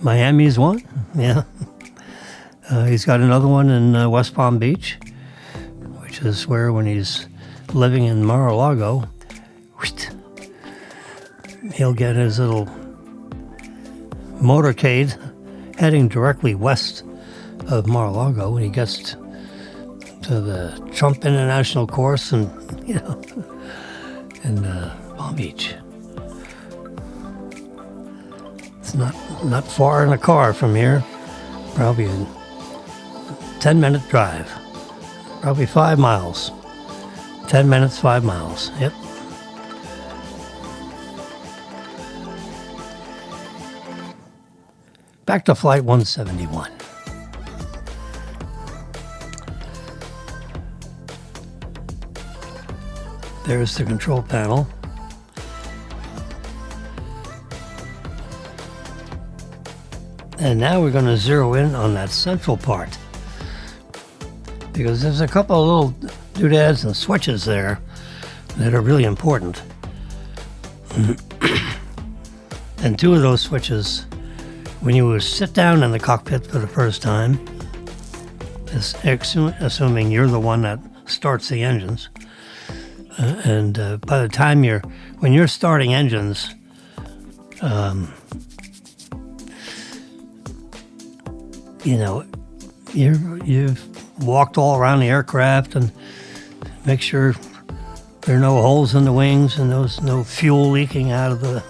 Miami's one. Yeah. He's got another one in West Palm Beach, which is where, when he's living in Mar-a-Lago, he'll get his little motorcade heading directly west of Mar-a-Lago when he gets to the Trump International Course and, in Palm Beach. It's not far in a car from here, probably a 10-minute drive, probably 5 miles. 10 minutes, 5 miles, yep. Back to Flight 171. There's the control panel. And now we're going to zero in on that central part, because there's a couple of little doodads and switches there that are really important. And two of those switches, when you sit down in the cockpit for the first time, assuming you're the one that starts the engines, and by the time when you're starting engines, you've walked all around the aircraft and make sure there are no holes in the wings and there's no fuel leaking out of the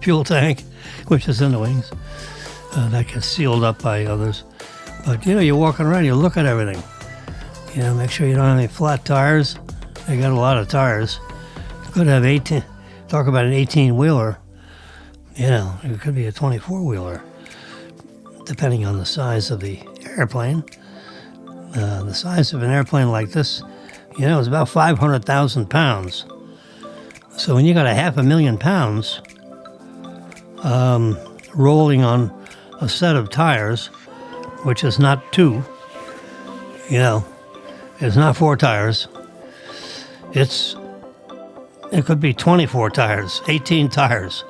fuel tank, which is in the wings. That gets sealed up by others. But, you're walking around, you look at everything. Make sure you don't have any flat tires. They got a lot of tires. You could have 18, talk about an 18-wheeler. It could be a 24-wheeler, depending on the size of the airplane. The size of an airplane like this, is about 500,000 pounds. So when you got 500,000 pounds rolling on a set of tires, which is not two, it's not 4 tires. It could be 24 tires, 18 tires.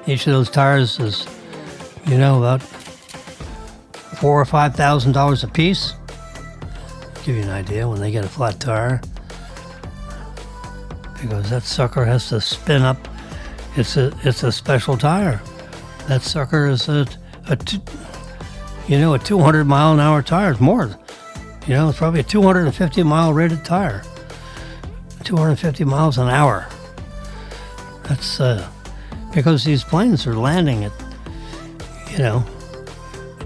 Each of those tires is, about $4,000 or $5,000 a piece. Give you an idea when they get a flat tire, because that sucker has to spin up. It's a special tire. That sucker is a 200 mile an hour tire. It's more. It's probably a 250 mile rated tire. 250 miles an hour. That's because these planes are landing at,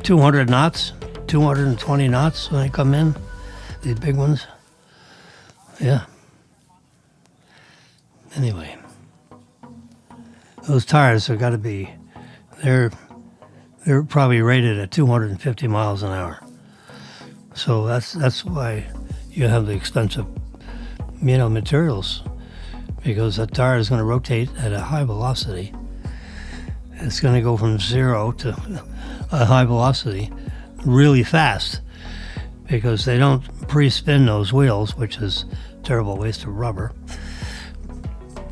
200 knots, 220 knots when they come in, these big ones. Yeah. Anyway, those tires have got to be, they're probably rated at 250 miles an hour. So that's why you have the expensive, materials, because that tire is going to rotate at a high velocity. It's going to go from 0 to a high velocity really fast, because they don't pre-spin those wheels, which is a terrible waste of rubber.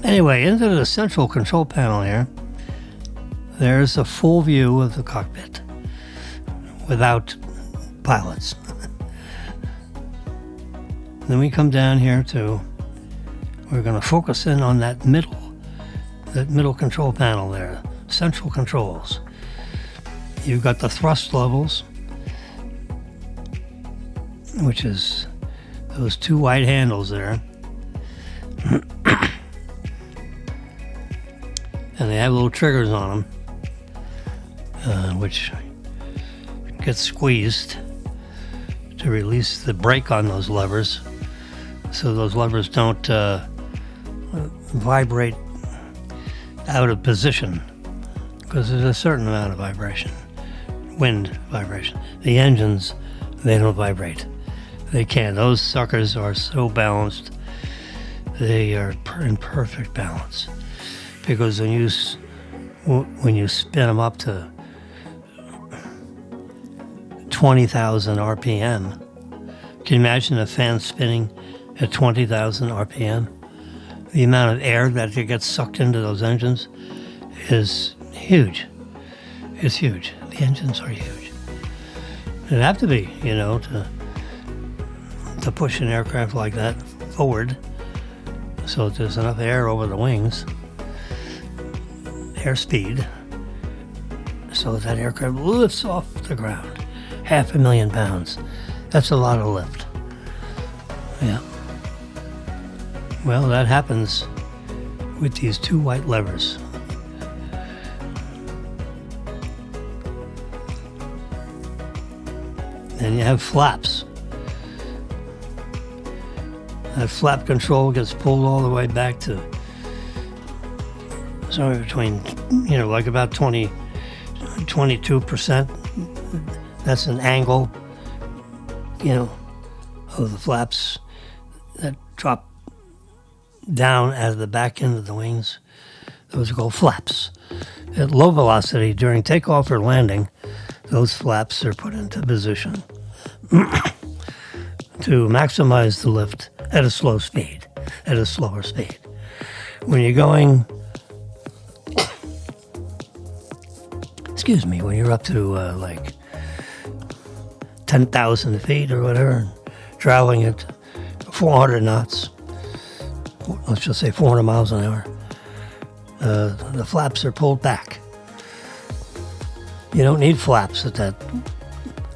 Anyway, into the central control panel here, there's a full view of the cockpit without pilots. Then we come down here we're going to focus in on that middle control panel there, central controls. You've got the thrust levels, which is those two white handles there. And they have little triggers on them, which gets squeezed to release the brake on those levers, so those levers don't vibrate out of position, because there's a certain amount of vibration, wind vibration. The engines, they don't vibrate. They can't. Those suckers are so balanced. They are in perfect balance. Because when you spin them up to 20,000 RPM, can you imagine a fan spinning at 20,000 RPM? The amount of air that gets sucked into those engines is huge. It's huge. The engines are huge. It'd have to be, to push an aircraft like that forward, so that there's enough air over the wings, airspeed, so that aircraft lifts off the ground. 500,000 pounds. That's a lot of lift. Yeah. Well, that happens with these two white levers. Then you have flaps. That flap control gets pulled all the way back to somewhere between, like about 22%. That's an angle, of the flaps that drop down out of the back end of the wings. Those are called flaps. At low velocity, during takeoff or landing, those flaps are put into position to maximize the lift at a slower speed. When you're going, when you're up to like 10,000 feet or whatever, traveling at 400 knots, let's just say 400 miles an hour, the flaps are pulled back. You don't need flaps at that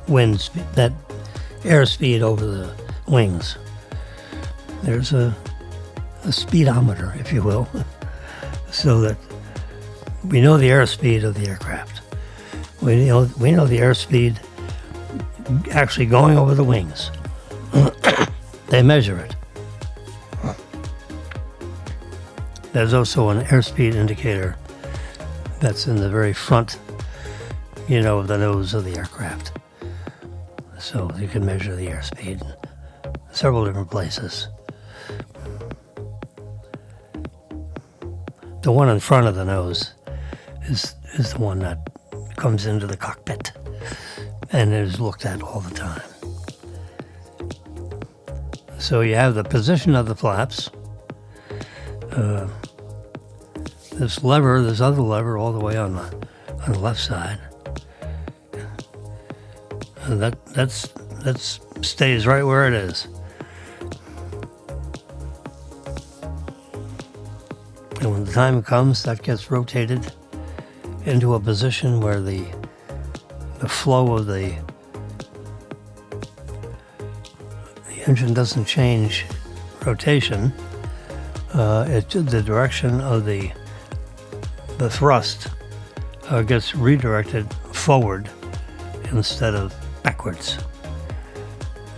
wind speed, that airspeed over the wings. There's a speedometer, if you will, so that we know the airspeed of the aircraft. We know the airspeed actually going over the wings. They measure it. There's also an airspeed indicator that's in the very front, of the nose of the aircraft. So you can measure the airspeed in several different places. The one in front of the nose is the one that comes into the cockpit and is looked at all the time. So you have the position of the flaps, this other lever all the way on the left side. And that stays right where it is. And when the time comes, that gets rotated into a position where the flow of the engine doesn't change rotation. The direction of the thrust gets redirected forward instead of backwards.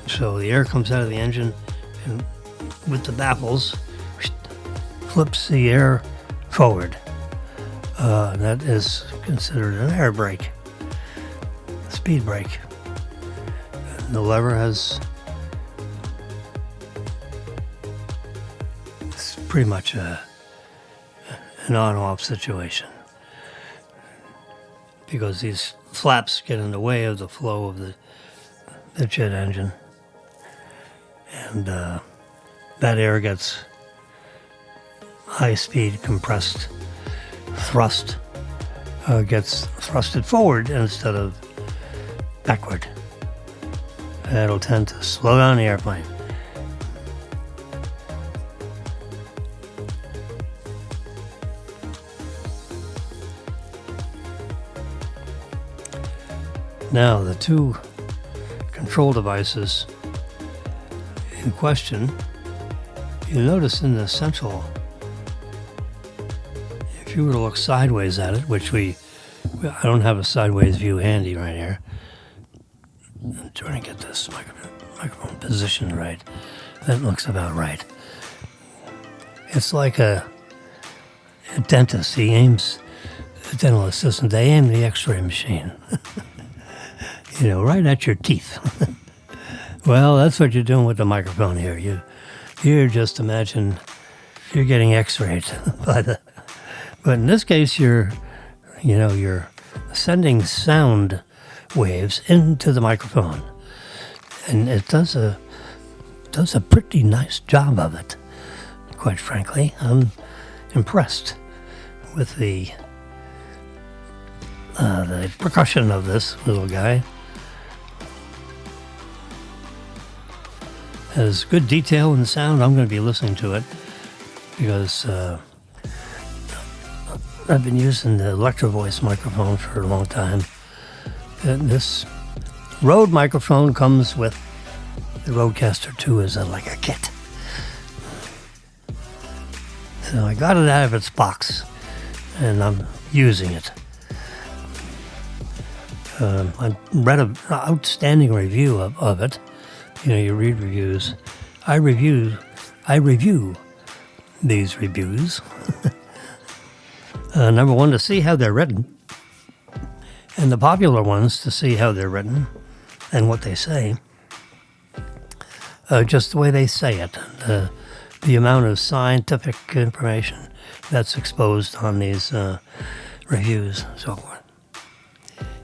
So the air comes out of the engine and with the baffles flips the air forward. That is considered an air brake, speed brake. And the lever has it's pretty much an on-off situation because these flaps get in the way of the flow of the jet engine, and that air gets high-speed compressed thrust, gets thrusted forward instead of backward. That'll tend to slow down the airplane. Now, the two control devices in question, you notice in the central, if you were to look sideways at it, which I don't have a sideways view handy right here. I'm trying to get this microphone positioned right. That looks about right. It's like a dentist. He aims, a dental assistant, they aim the x-ray machine. Right at your teeth. Well, that's what you're doing with the microphone here. You just imagine you're getting x-rayed but in this case you're sending sound waves into the microphone, and it does a pretty nice job of it. Quite frankly, I'm impressed with the percussion of this little guy. Has good detail in the sound. I'm going to be listening to it because I've been using the Electro Voice microphone for a long time. And this Rode microphone comes with the Rodecaster 2 as like a kit. So I got it out of its box and I'm using it. I read an outstanding review of it. You read reviews. I review these reviews. Number one, to see how they're written. And the popular ones, to see how they're written and what they say. Just the way they say it. The amount of scientific information that's exposed on these reviews and so forth.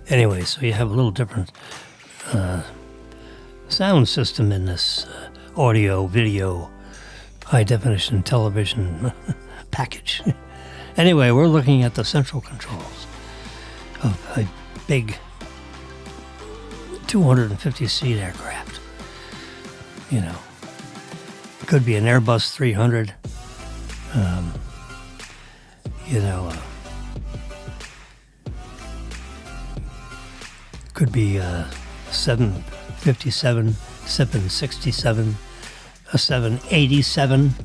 Anyway, so you have a little different sound system in this audio, video, high-definition television package. Anyway, we're looking at the central controls of a big 250-seat aircraft. It could be an Airbus 300, could be a 757, 767, a 787.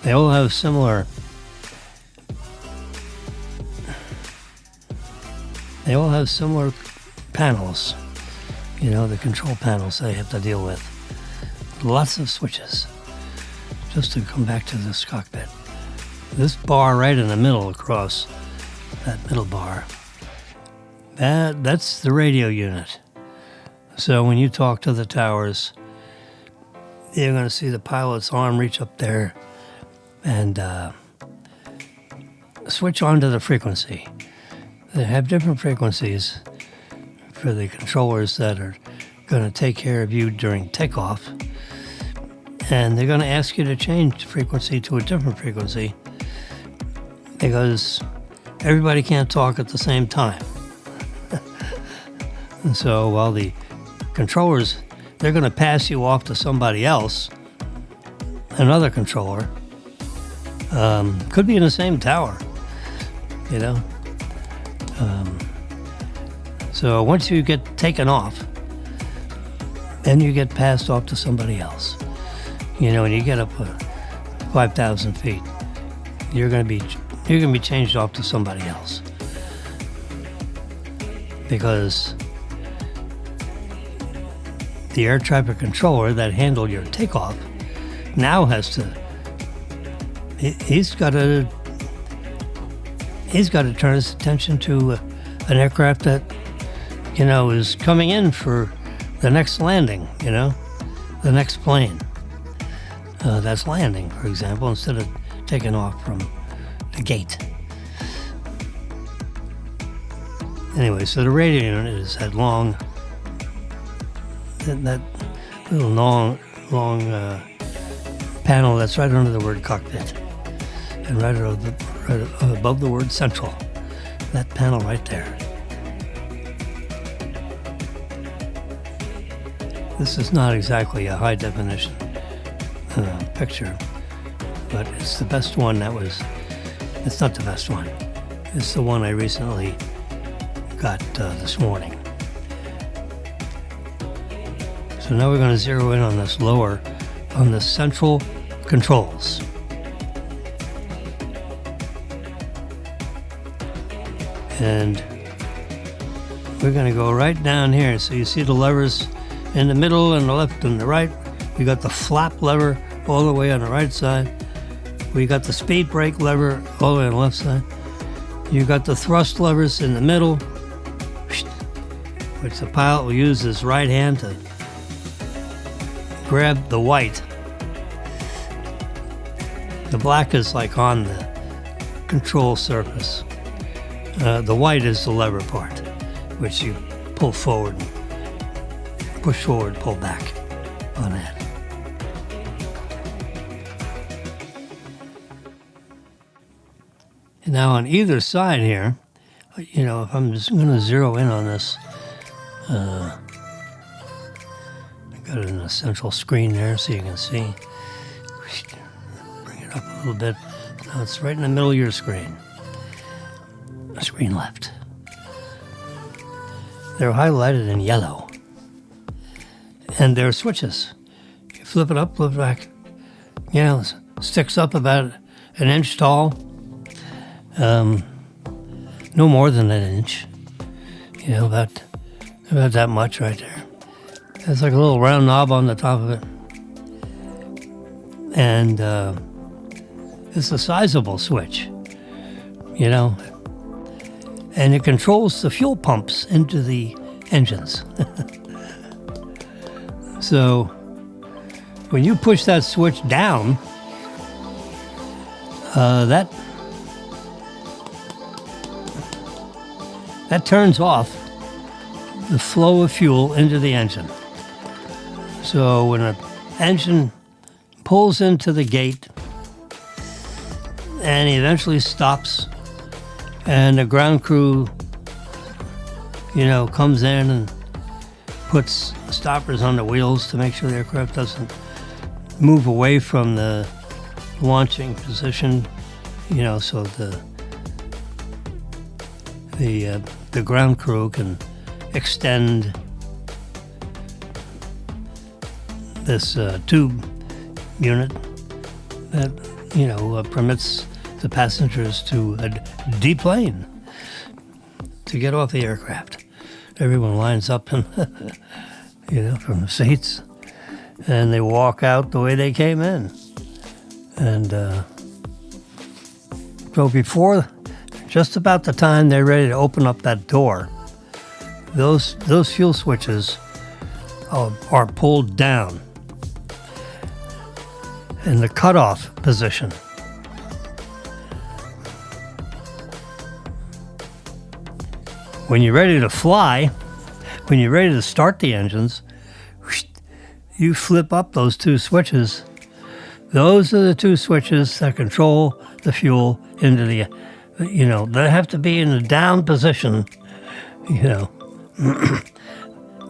They all have similar panels, the control panels they have to deal with. Lots of switches. Just to come back to this cockpit. This bar right in the middle across, that middle bar, that's the radio unit. So when you talk to the towers, you're going to see the pilot's arm reach up there and switch on to the frequency. They have different frequencies for the controllers that are going to take care of you during takeoff. And they're going to ask you to change the frequency to a different frequency because everybody can't talk at the same time. And so while the controllers, they're going to pass you off to somebody else, another controller, could be in the same tower, So once you get taken off, then you get passed off to somebody else. And you get up 5,000 feet, you're going to be changed off to somebody else, because the air traffic controller that handled your takeoff now has to. He's got to turn his attention to an aircraft that, is coming in for the next landing, the next plane that's landing, for example, instead of taking off from the gate. Anyway, so the radio unit is that long, that little long panel that's right under the word cockpit, and right above the word central. That panel right there. This is not exactly a high definition picture, but it's the best one it's not the best one. It's the one I recently got this morning. So now we're going to zero in on this on the central controls. And we're going to go right down here. So you see the levers in the middle and the left and the right. We got the flap lever all the way on the right side. We got the speed brake lever all the way on the left side. You got the thrust levers in the middle, which the pilot will use his right hand to grab the white. The black is like on the control surface. The white is the lever part, which you pull forward, push forward, pull back on that. And now on either side here, if I'm just going to zero in on this, I got it in the central screen there so you can see. Bring it up a little bit. Now it's right in the middle of your screen. Screen left. They're highlighted in yellow. And they're switches. You flip it up, flip it back. Sticks up about an inch tall. No more than an inch. About that much right there. There's like a little round knob on the top of it. And it's a sizable switch. And it controls the fuel pumps into the engines. So when you push that switch down, that turns off the flow of fuel into the engine. So when an engine pulls into the gate and eventually stops, and the ground crew, comes in and puts stoppers on the wheels to make sure the aircraft doesn't move away from the launching position, so the ground crew can extend this tube unit that, permits the passengers to deplane, to get off the aircraft. Everyone lines up and, from the seats, and they walk out the way they came in. And so before, just about the time they're ready to open up that door, those fuel switches are pulled down in the cutoff position. When you're ready to fly, when you're ready to start the engines, you flip up those two switches. Those are the two switches that control the fuel into the, they have to be in a down position,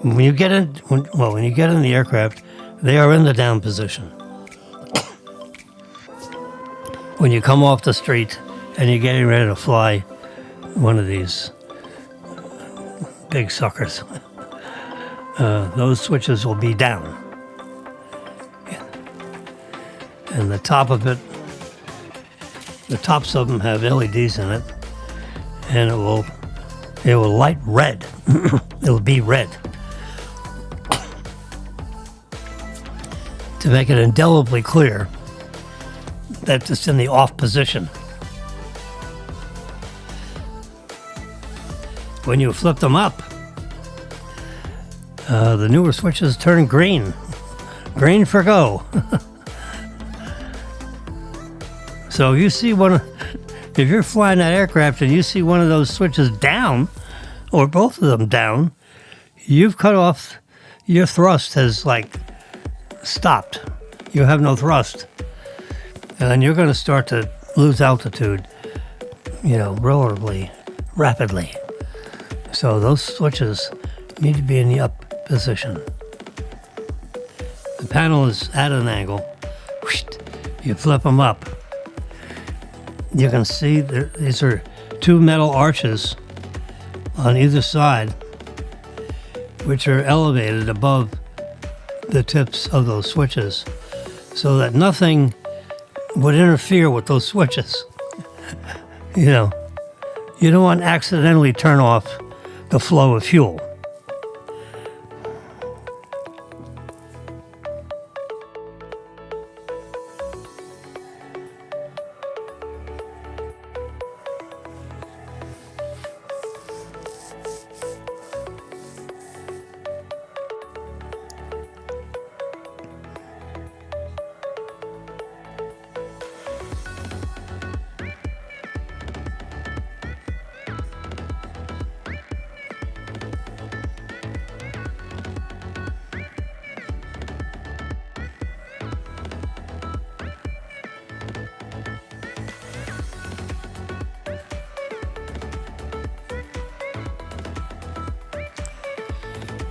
When you get in the aircraft, they are in the down position. When you come off the street and you're getting ready to fly one of these big suckers, those switches will be down. And the top of it The tops of them have LEDs in it, and it will light red. It will be red. To make it indelibly clear that it's in the off position. When you flip them up, the newer switches turn green. Green for go. So if you're flying that aircraft and you see one of those switches down, or both of them down, you've cut off, your thrust has stopped. You have no thrust. And you're going to start to lose altitude, relatively rapidly. So those switches need to be in the up position. The panel is at an angle. You flip them up. You can see these are two metal arches on either side, which are elevated above the tips of those switches so that nothing would interfere with those switches. You don't want to accidentally turn off the flow of fuel.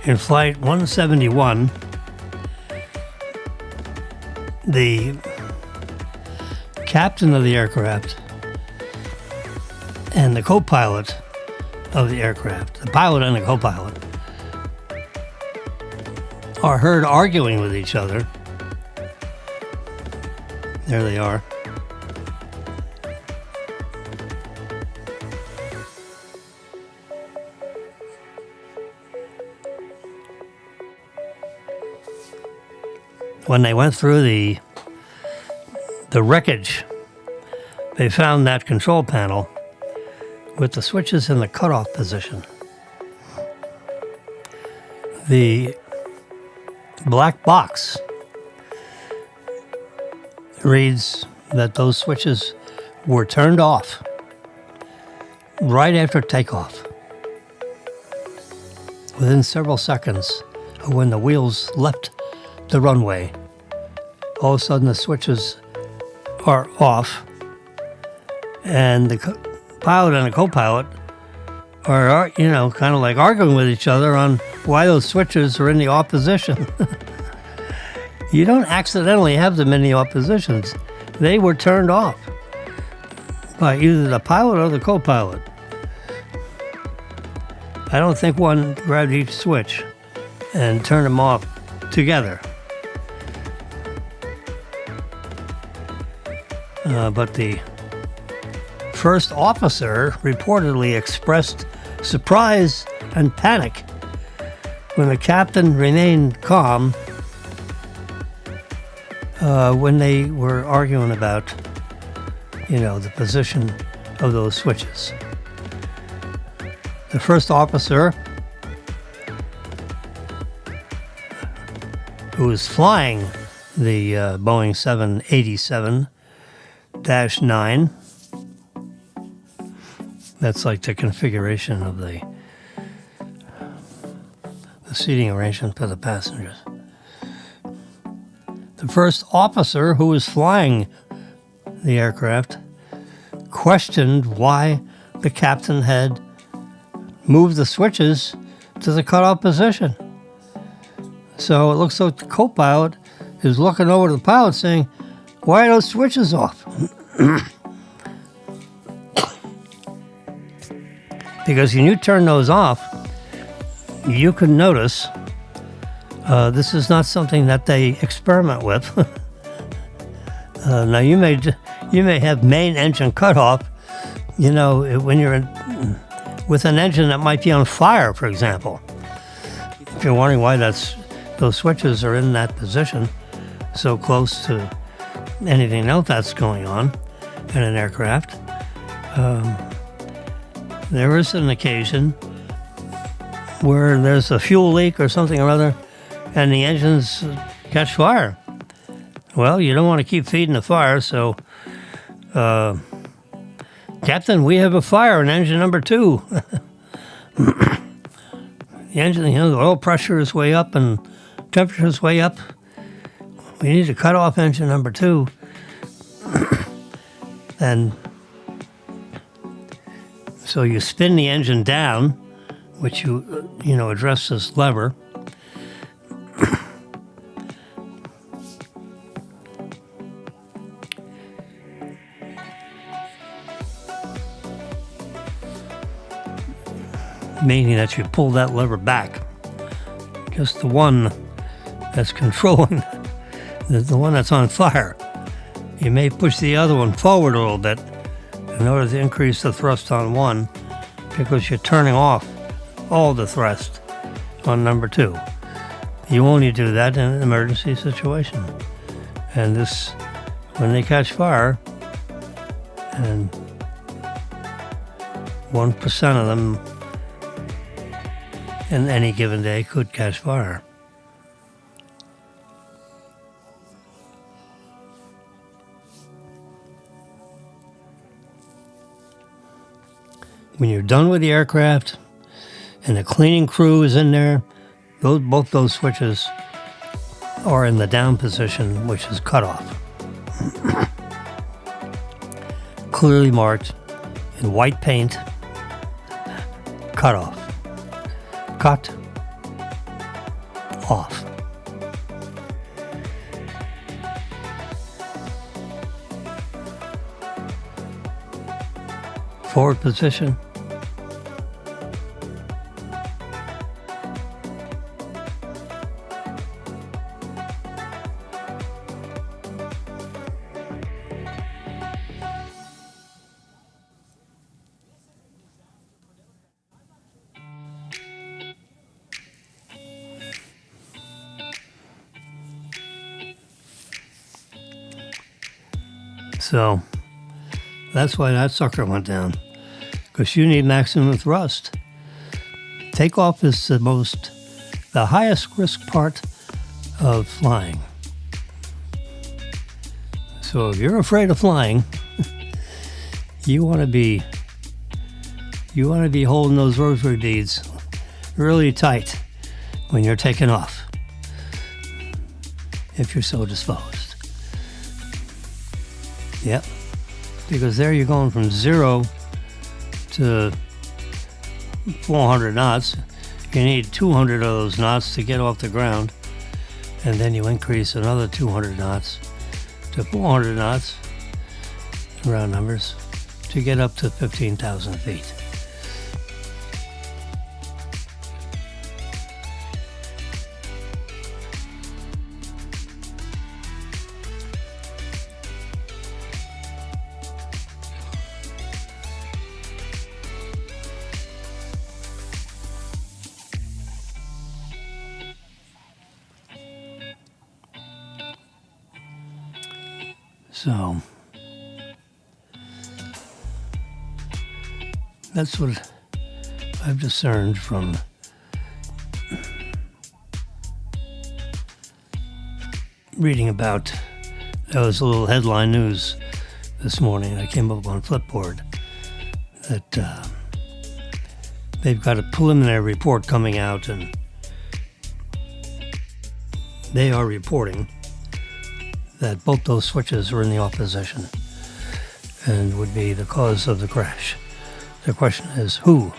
In Flight 171, the captain of the aircraft and the co-pilot of the aircraft, the pilot and the co-pilot, are heard arguing with each other. There they are. When they went through the wreckage, they found that control panel with the switches in the cutoff position. The black box reads that those switches were turned off right after takeoff, within several seconds of when the wheels left the runway. All of a sudden the switches are off, and the pilot and the co-pilot are, kind of arguing with each other on why those switches are in the off position. You don't accidentally have them in the off positions. They were turned off by either the pilot or the co-pilot. I don't think one grabbed each switch and turned them off together. But the first officer reportedly expressed surprise and panic when the captain remained calm when they were arguing about, the position of those switches. The first officer, who was flying the Boeing 787-9, that's like the configuration of the seating arrangement for the passengers. The first officer who was flying the aircraft questioned why the captain had moved the switches to the cutoff position. So it looks like the co-pilot is looking over to the pilot saying, "Why are those switches off?" Because when you turn those off, you can notice this is not something that they experiment with. Now you may you may have main engine cutoff, when you're with an engine that might be on fire, for example. If you're wondering why those switches are in that position, so close to anything else that's going on in an aircraft, there is an occasion where there's a fuel leak or something or other, and the engines catch fire. Well, you don't want to keep feeding the fire, so, Captain, we have a fire in engine number 2. The engine, the oil pressure is way up and temperature is way up. We need to cut off engine number 2. And so you spin the engine down, which you address this lever. Meaning that you pull that lever back. Just the one that's controlling, the one that's on fire. You may push the other one forward a little bit in order to increase the thrust on one, because you're turning off all the thrust on number 2. You only do that in an emergency situation. And when they catch fire, and 1% of them in any given day could catch fire. When you're done with the aircraft and the cleaning crew is in there, both those switches are in the down position, which is cut off. Clearly marked in white paint, cut off. Cut off. Forward position. So that's why that sucker went down, because you need maximum thrust. Takeoff is the highest risk part of flying. So if you're afraid of flying, you want to be holding those rotary beads really tight when you're taking off, if you're so disposed. Yep, because there you're going from 0 to 400 knots. You need 200 of those knots to get off the ground, and then you increase another 200 knots to 400 knots, round numbers, to get up to 15,000 feet. So that's what I've discerned from reading about. That was a little headline news this morning. I came up on Flipboard that they've got a preliminary report coming out, and they are reporting that both those switches are in the off position and would be the cause of the crash. The question is, who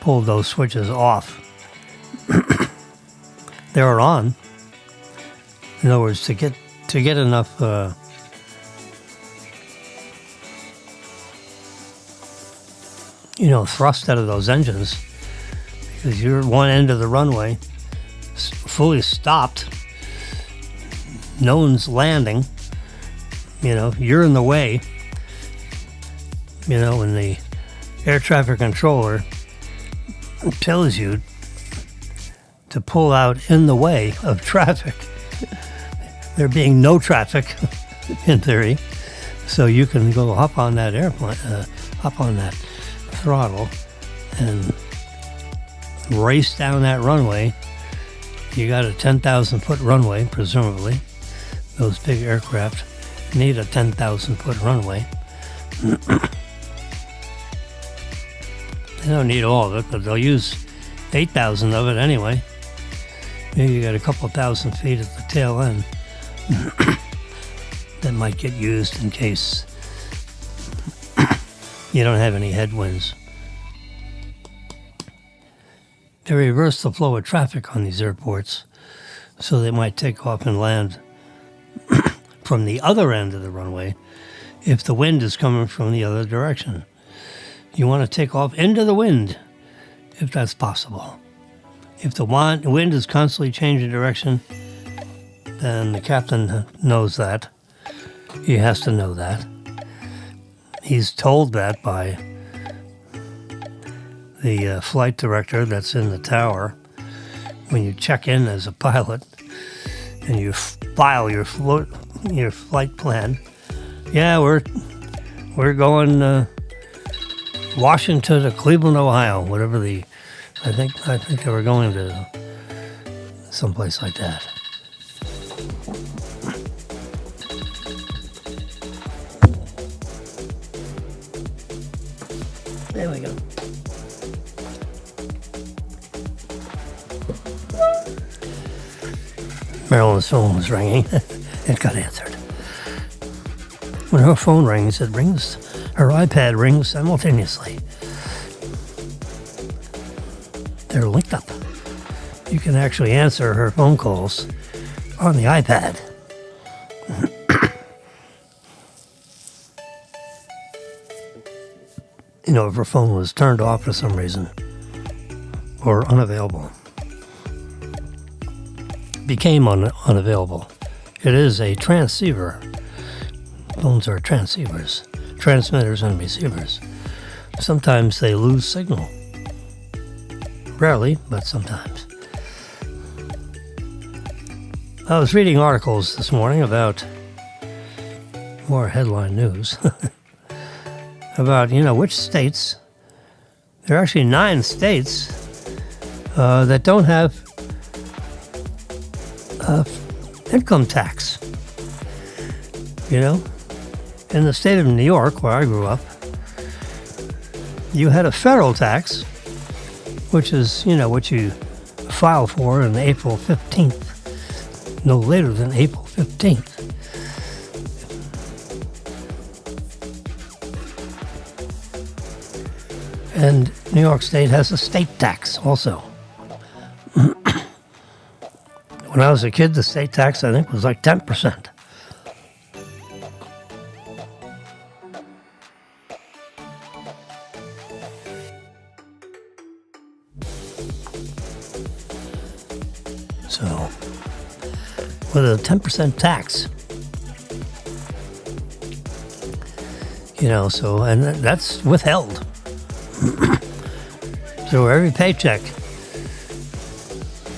pulled those switches off? They were on. In other words, to get enough thrust out of those engines, because you're at one end of the runway, fully stopped, no one's landing, you're in the way, when the air traffic controller tells you to pull out in the way of traffic, there being no traffic in theory, so you can go hop on that airplane, hop on that throttle and race down that runway. You got a 10,000 foot runway, presumably. Those big aircraft need a 10,000 foot runway. They don't need all of it, but they'll use 8,000 of it anyway. Maybe you got a couple thousand feet at the tail end that might get used in case you don't have any headwinds. They reverse the flow of traffic on these airports, so they might take off and land from the other end of the runway if the wind is coming from the other direction. You want to take off into the wind if that's possible. If the wind is constantly changing direction, then the captain knows that. He has to know that. He's told that by the flight director that's in the tower. When you check in as a pilot and you file your flight plan, yeah, we're going Washington to Cleveland, Ohio, whatever I think they were going to someplace like that. There we go. Marilyn's phone was ringing. It got answered. When her phone rings, her iPad rings simultaneously. They're linked up. You can actually answer her phone calls on the iPad. If her phone was turned off for some reason or unavailable. Became unavailable. It is a transceiver. Phones are transceivers, transmitters and receivers. Sometimes they lose signal. Rarely, but sometimes. I was reading articles this morning about more headline news about, which states. There are actually 9 states that don't have income tax. In the state of New York, where I grew up, you had a federal tax, which is, what you file for on April 15th, no later than April 15th. And New York State has a state tax also. When I was a kid, the state tax, I think, was like 10%. So, with a 10% tax, and that's withheld. So every paycheck,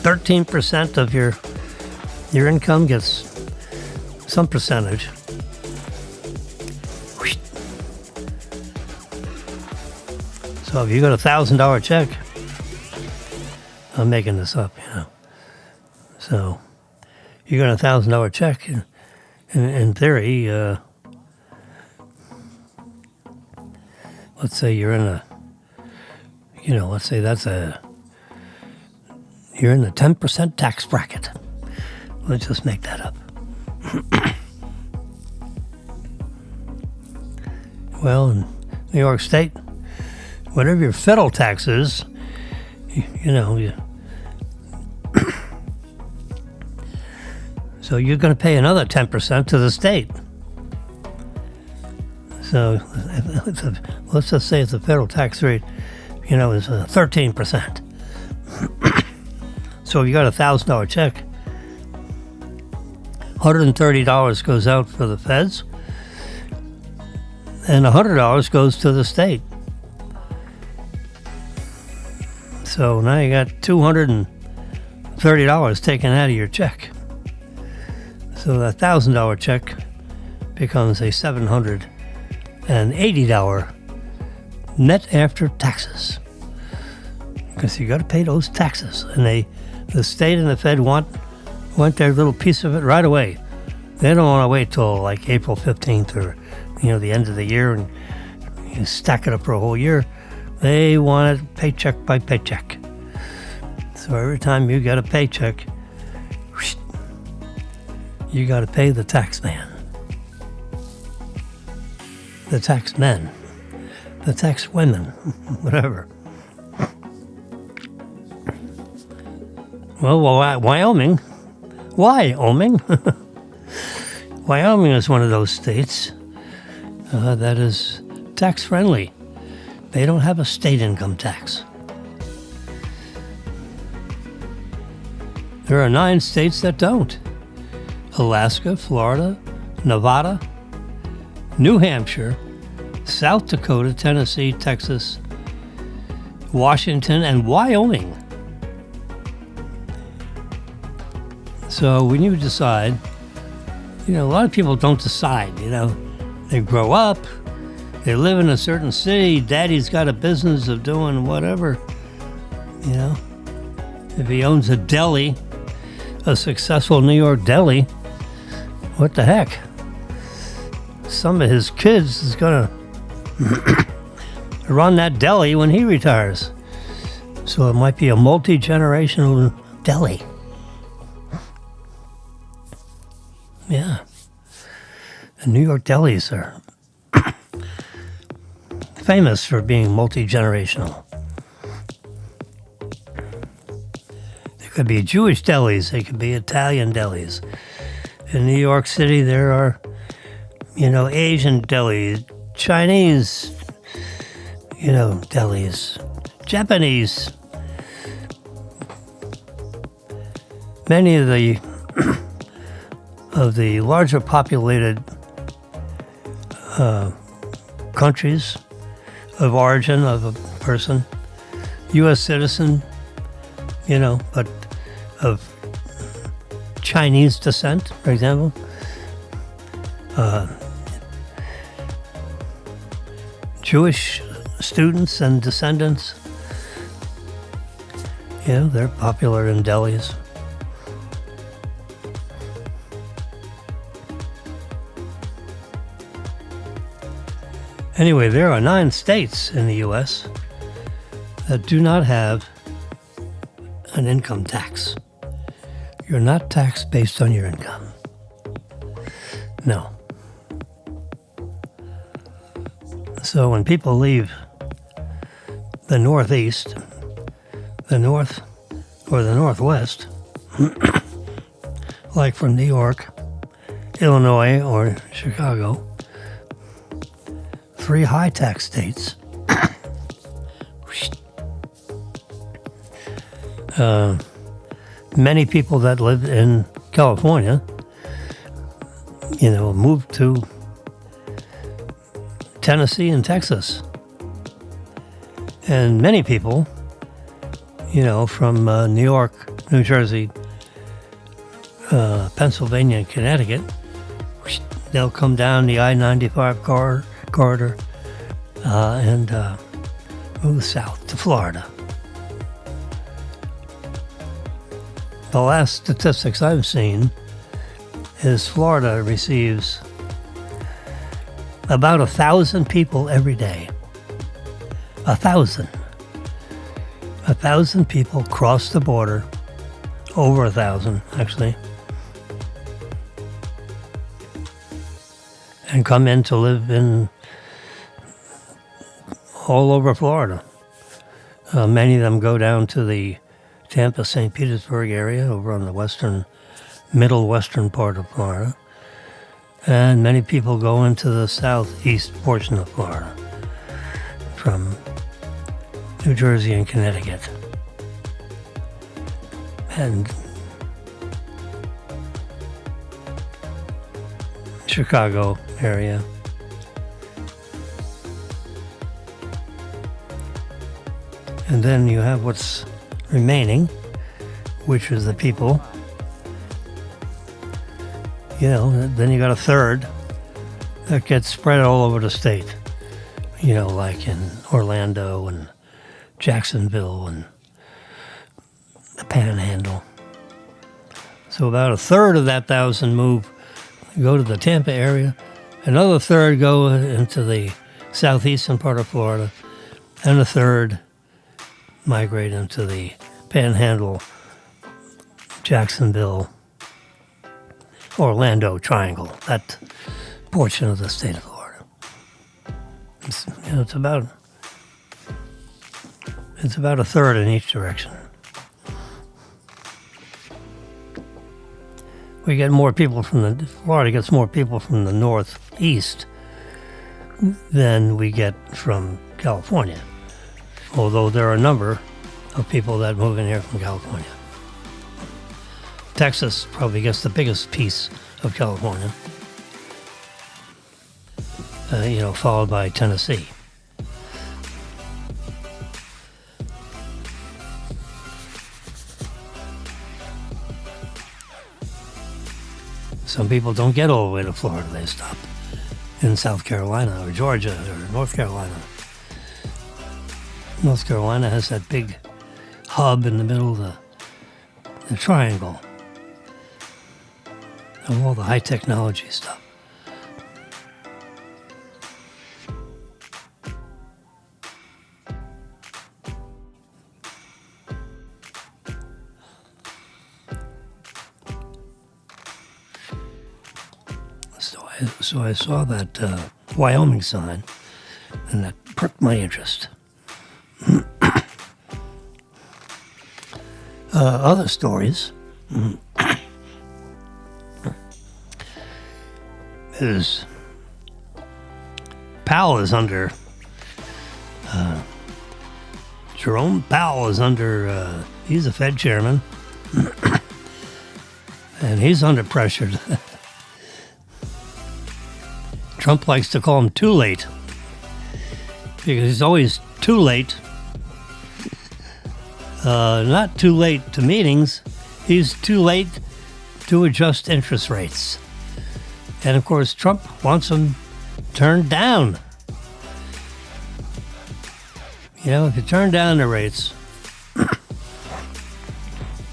13% of your income gets some percentage. So if you got $1,000 check, I'm making this up, So you got $1,000 check, in theory, let's say you're in a, let's say you're in the 10% tax bracket. Let's just make that up. Well, in New York State, whatever your federal tax is, so you're going to pay another 10% to the state. So let's just say it's the federal tax rate, is 13%. So if you got a $1,000 check, $130 goes out for the feds, and $100 goes to the state. So now you got $230 taken out of your check. So that $1,000 check becomes a $780 net after taxes. Because you got to pay those taxes, and the state and the Fed want their little piece of it right away. They don't want to wait till like April 15th or the end of the year and you stack it up for a whole year. They want it paycheck by paycheck. So every time you get a paycheck, you got to pay the tax man, the tax men, the tax women, whatever. Well, Wyoming. Wyoming is one of those states that is tax friendly. They don't have a state income tax. There are 9 states that don't: Alaska, Florida, Nevada, New Hampshire, South Dakota, Tennessee, Texas, Washington, and Wyoming. So when you decide, a lot of people don't decide, They grow up, they live in a certain city, daddy's got a business of doing whatever, If he owns a deli, a successful New York deli, what the heck? Some of his kids is going to run that deli when he retires. So it might be a multi-generational deli. Yeah. And New York delis are famous for being multi-generational. There could be Jewish delis, they could be Italian delis. In New York City, there are, Asian delis, Chinese, delis, Japanese. Many of the larger populated countries of origin of a person, U.S. citizen, but of Chinese descent, for example, Jewish students and descendants, they're popular in delis. Anyway, there are 9 states in the U.S. that do not have an income tax. You're not taxed based on your income. No. So when people leave the Northeast, the North, or the Northwest, like from New York, Illinois, or Chicago, 3 high tax states, many people that live in California, moved to Tennessee and Texas. And many people, from New York, New Jersey, Pennsylvania, and Connecticut, they'll come down the I-95 corridor and move south to Florida. The last statistics I've seen is Florida receives about 1,000 people every day. 1,000. 1,000 people cross the border, over 1,000 actually, and come in to live in all over Florida. Many of them go down to the Tampa, St. Petersburg area over on the middle western part of Florida. And many people go into the southeast portion of Florida from New Jersey and Connecticut. And Chicago area. And then you have what's remaining, which is the people. Then you got a third that gets spread all over the state. Like in Orlando and Jacksonville and the Panhandle. So about a third of that 1,000 go to the Tampa area. Another third go into the southeastern part of Florida. And a third migrate into the Panhandle, Jacksonville, Orlando triangle, that portion of the state of Florida. It's about a third in each direction. Florida gets more people from the northeast than we get from California. Although there are a number of people that move in here from California. Texas probably gets the biggest piece of California, followed by Tennessee. Some people don't get all the way to Florida. They stop in South Carolina or Georgia or North Carolina. North Carolina has that big hub in the middle of the triangle of all the high technology stuff. So I saw that Wyoming sign, and that perked my interest. Other stories is Powell is under Jerome Powell is under he's a Fed chairman and he's under pressure. Trump likes to call him too late because he's always too late. Not too late to meetings, he's too late to adjust interest rates. And of course, Trump wants them turned down. If you turn down the rates,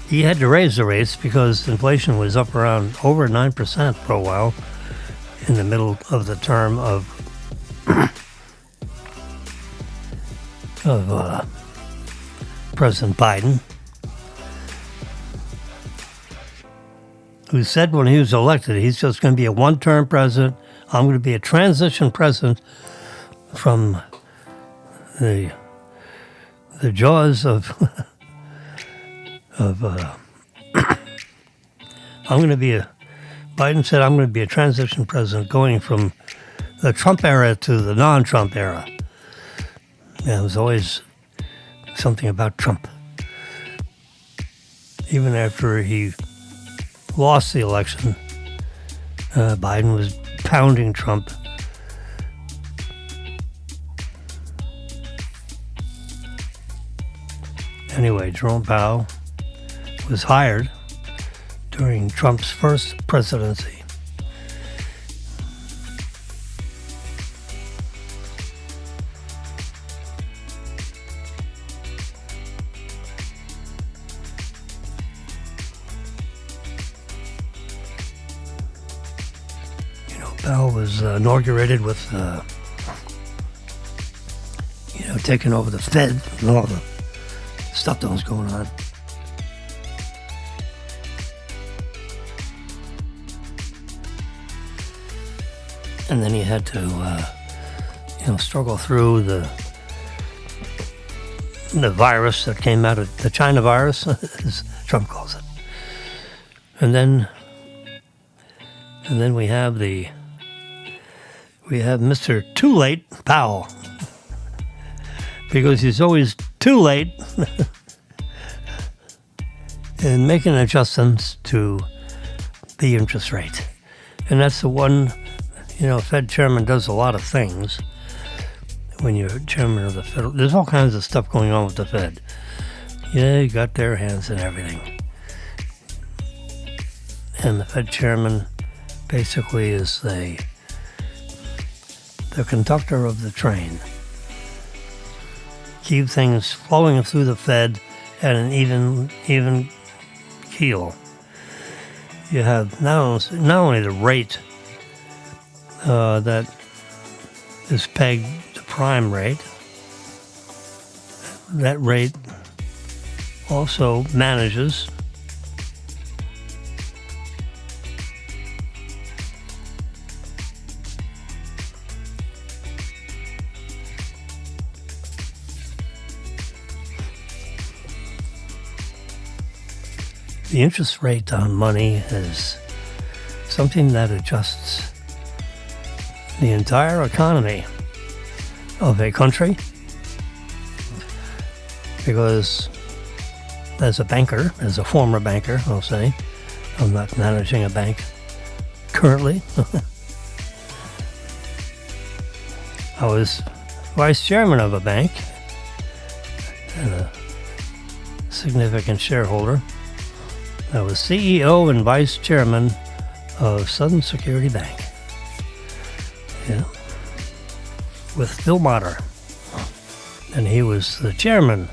he had to raise the rates because inflation was up around over 9% for a while in the middle of the term of President Biden, who said when he was elected, he's just going to be a one-term president. I'm going to be a transition president from the jaws of Biden said, I'm going to be a transition president going from the Trump era to the non-Trump era. It was always something about Trump. Even after he lost the election, Biden was pounding Trump. Anyway, Jerome Powell was hired during Trump's first presidency. Powell was inaugurated with, taking over the Fed and all the stuff that was going on. And then he had to, struggle through the virus that came out of the China virus, as Trump calls it. And then we have Mr. Too Late Powell, because he's always too late in making adjustments to the interest rate. And that's the one, Fed chairman does a lot of things when you're chairman of the Fed. There's all kinds of stuff going on with the Fed. Yeah, you got their hands in everything. And the Fed chairman basically is the conductor of the train. Keep things flowing through the Fed at an even keel. You have not only the rate that is pegged to prime rate, that rate also manages the interest rate on money is something that adjusts the entire economy of a country, because as a former banker, I'll say, I'm not managing a bank currently. I was vice chairman of a bank and a significant shareholder. I was CEO and vice chairman of Southern Security Bank. Yeah. With Phil Motter. And he was the chairman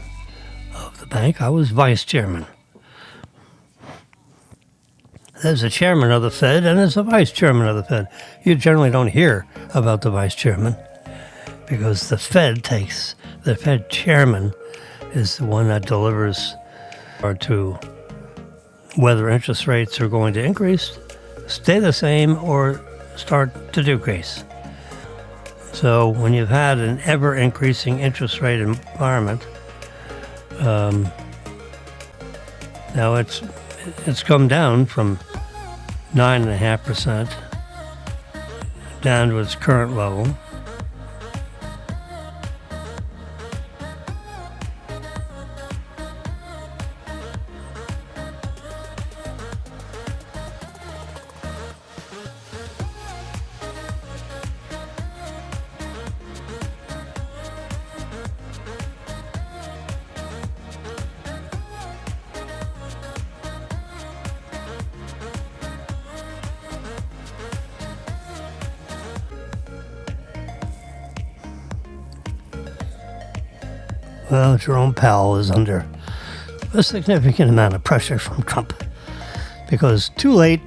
of the bank. I was vice chairman. There's a chairman of the Fed and there's a vice chairman of the Fed. You generally don't hear about the vice chairman because the Fed chairman is the one that delivers to whether interest rates are going to increase, stay the same, or start to decrease. So when you've had an ever-increasing interest rate environment, now it's come down from 9.5% down to its current level. Well, Jerome Powell is under a significant amount of pressure from Trump because too late,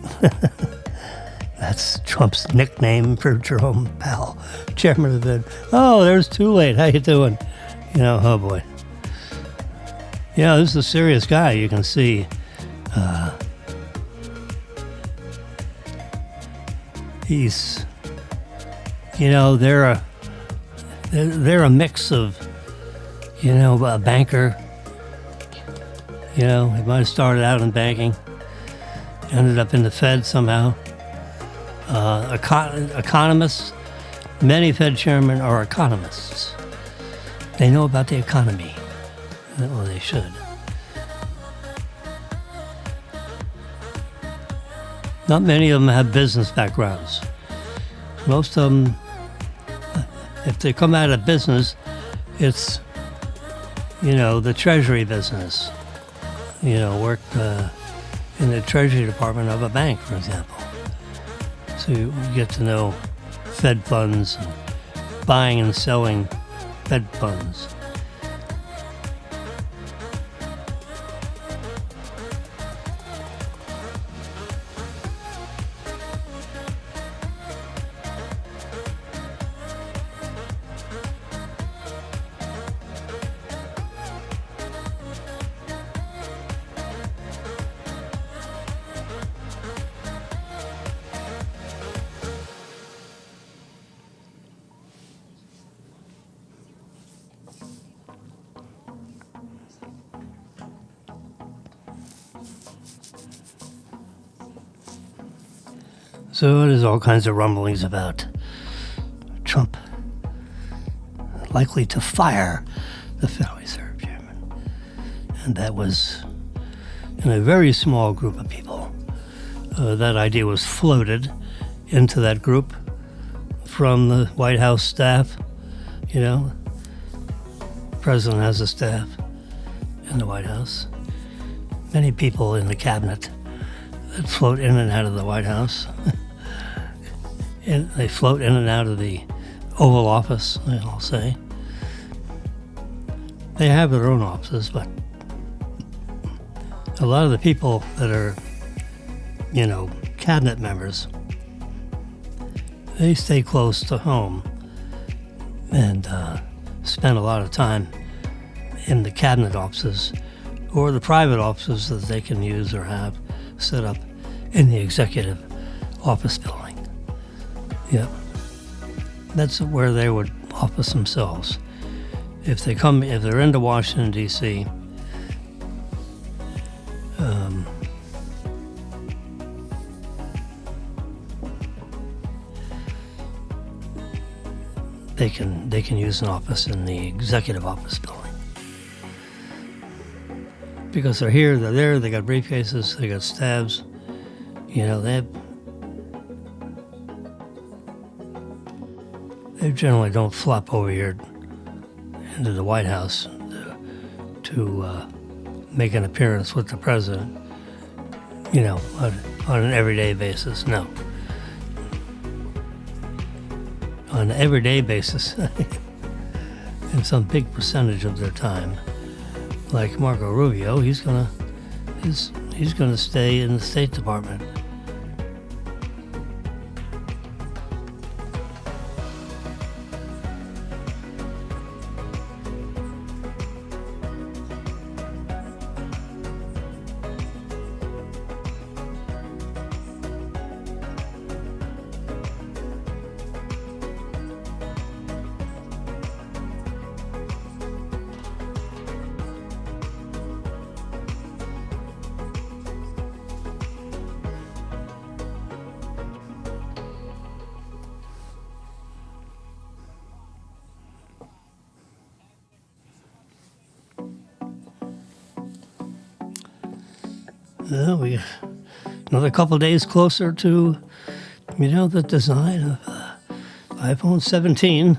that's Trump's nickname for Jerome Powell, chairman of the Fed. Oh, there's too late. How you doing? Oh boy. This is a serious guy. You can see he's, they're a mix of, a banker. He might have started out in banking, ended up in the Fed somehow. Economists, many Fed chairmen are economists. They know about the economy. Well, they should. Not many of them have business backgrounds. Most of them, if they come out of business, it's the treasury business. Worked in the treasury department of a bank, for example. So you get to know Fed funds and buying and selling Fed funds. So there's all kinds of rumblings about Trump likely to fire the Federal Reserve Chairman. And that was in a very small group of people. That idea was floated into that group from the White House staff. You know, the president has a staff in the White House. Many people in the cabinet that float in and out of the White House. And they float in and out of the Oval Office, I'll say. They have their own offices, but a lot of the people that are, you know, cabinet members, they stay close to home and spend a lot of time in the cabinet offices or the private offices that they can use or have set up in the executive office building. Yeah, that's where they would office themselves. If they're into Washington, D.C., they can use an office in the executive office building. Because they're here, they're there, they got briefcases, they got stabs, you know, they generally don't flop over here into the White House to make an appearance with the president, you know, on an everyday basis. No. On an everyday basis, in some big percentage of their time, like Marco Rubio, he's gonna stay in the State Department. We got another couple of days closer to, you know, the design of iPhone 17.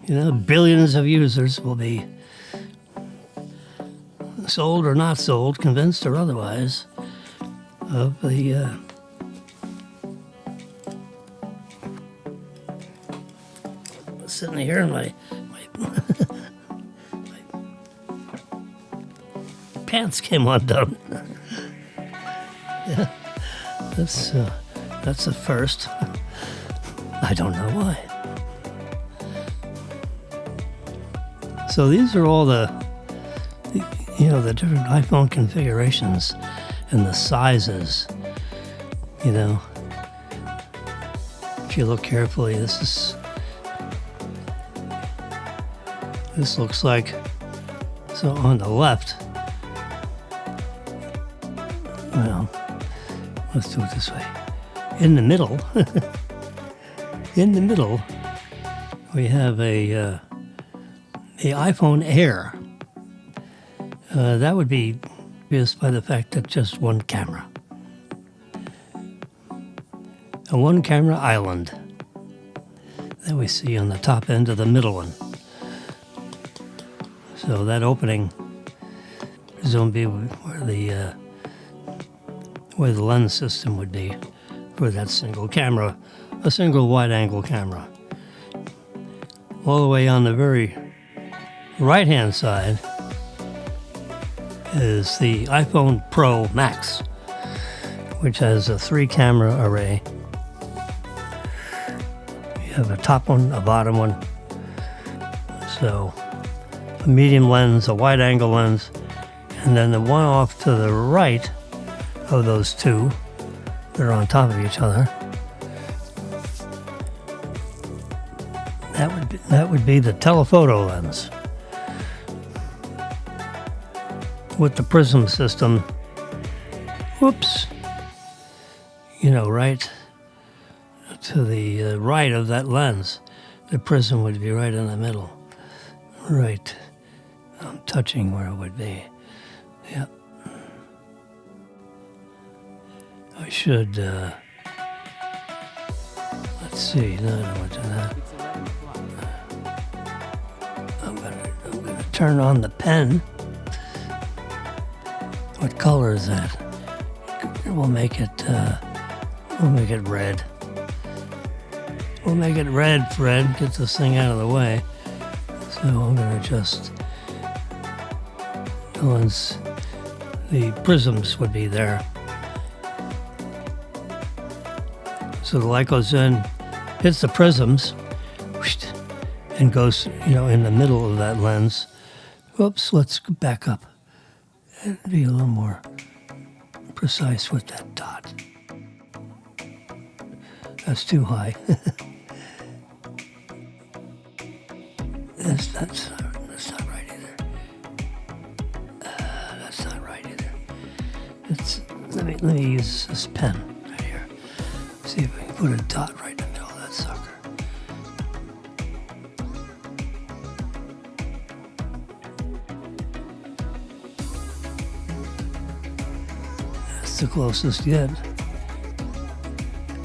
You know, billions of users will be sold or not sold, convinced or otherwise, of the sitting here in my pants came undone. Yeah, that's a first. I don't know why. So these are all the different iPhone configurations and the sizes. You know, if you look carefully, this looks like, so on the left. Well, let's do it this way. In the middle, we have the iPhone Air. That would be just by the fact that just one camera. A one camera island that we see on the top end of the middle one. So that opening is going to be where the lens system would be for that single camera, a single wide-angle camera. All the way on the very right-hand side is the iPhone Pro Max, which has a 3-camera array. You have a top one, a bottom one. So a medium lens, a wide-angle lens, and then the one off to the right of those two that are on top of each other. That would be the telephoto lens with the prism system. Whoops. You know, right to the right of that lens, the prism would be right in the middle. Right. I'm touching where it would be. Yep. I should, let's see, no, I don't want to do that. turn on the pen. What color is that? We'll make it red. We'll make it red, Fred. Get this thing out of the way. So I'm going to just... the prisms would be there. So the light goes in, hits the prisms, and goes, in the middle of that lens. Whoops, let's back up and be a little more precise with that dot. That's too high. That's not right either. That's not right either. Let me use this pen right here. See if I can put a dot right in the middle of that sucker. That's the closest yet.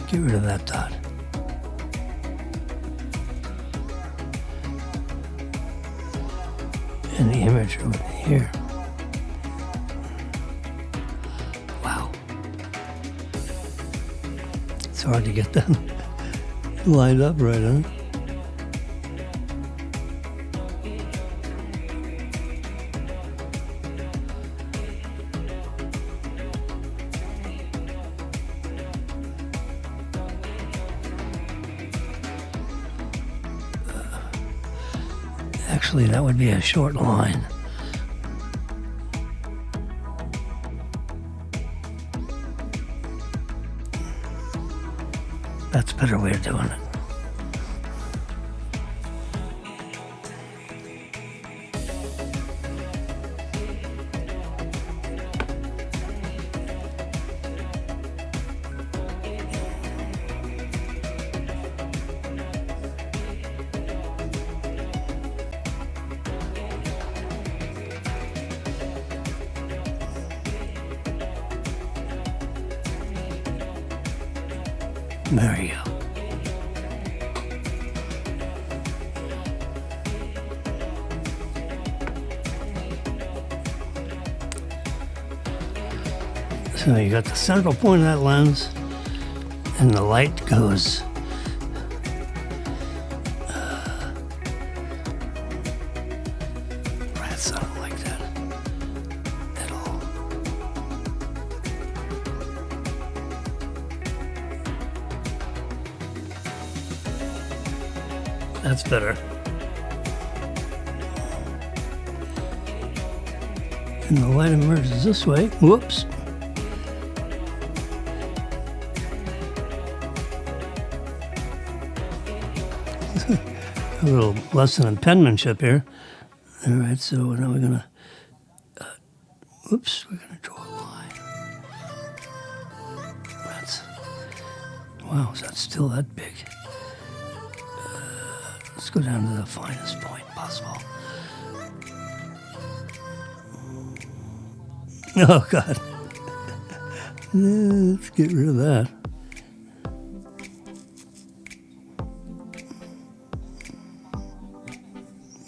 Get rid of that dot. And the image over here. Wow. It's hard to get them lined up right, huh? Actually, that would be a short line. That's a better way of doing it. There you go. So you got the central point of that lens, and the light goes rats, I don't like that at all. That's better. And the light emerges this way. Whoops. A little lesson in penmanship here. All right, so now we're gonna, we're gonna draw a line. Wow, is that still that big? Let's go down to the finest point possible. Oh, God. Let's get rid of that.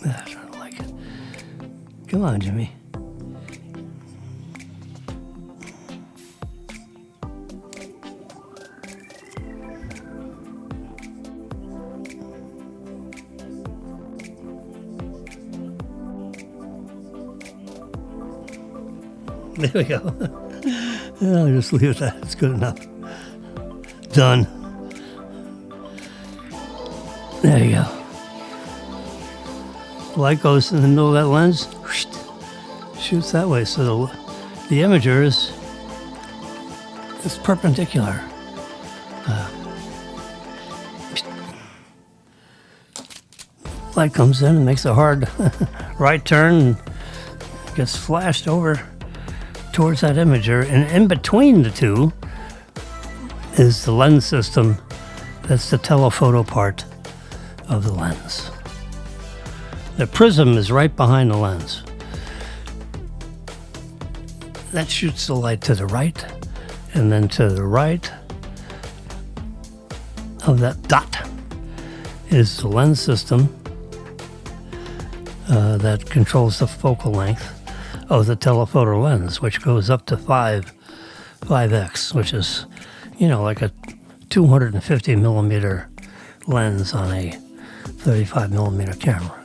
I don't like it. Come on, Jimmy. There we go. I'll just leave it at that. It's good enough. Done. There you go. The light goes in the middle of that lens, shoots that way. So the imager is perpendicular. Light comes in and makes a hard right turn and gets flashed over towards that imager, and in between the two is the lens system. That's the telephoto part of the lens. The prism is right behind the lens. That shoots the light to the right, and then to the right of that dot is the lens system. that controls the focal length of the telephoto lens, which goes up to 5x, which is, like a 250 millimeter lens on a 35 millimeter camera.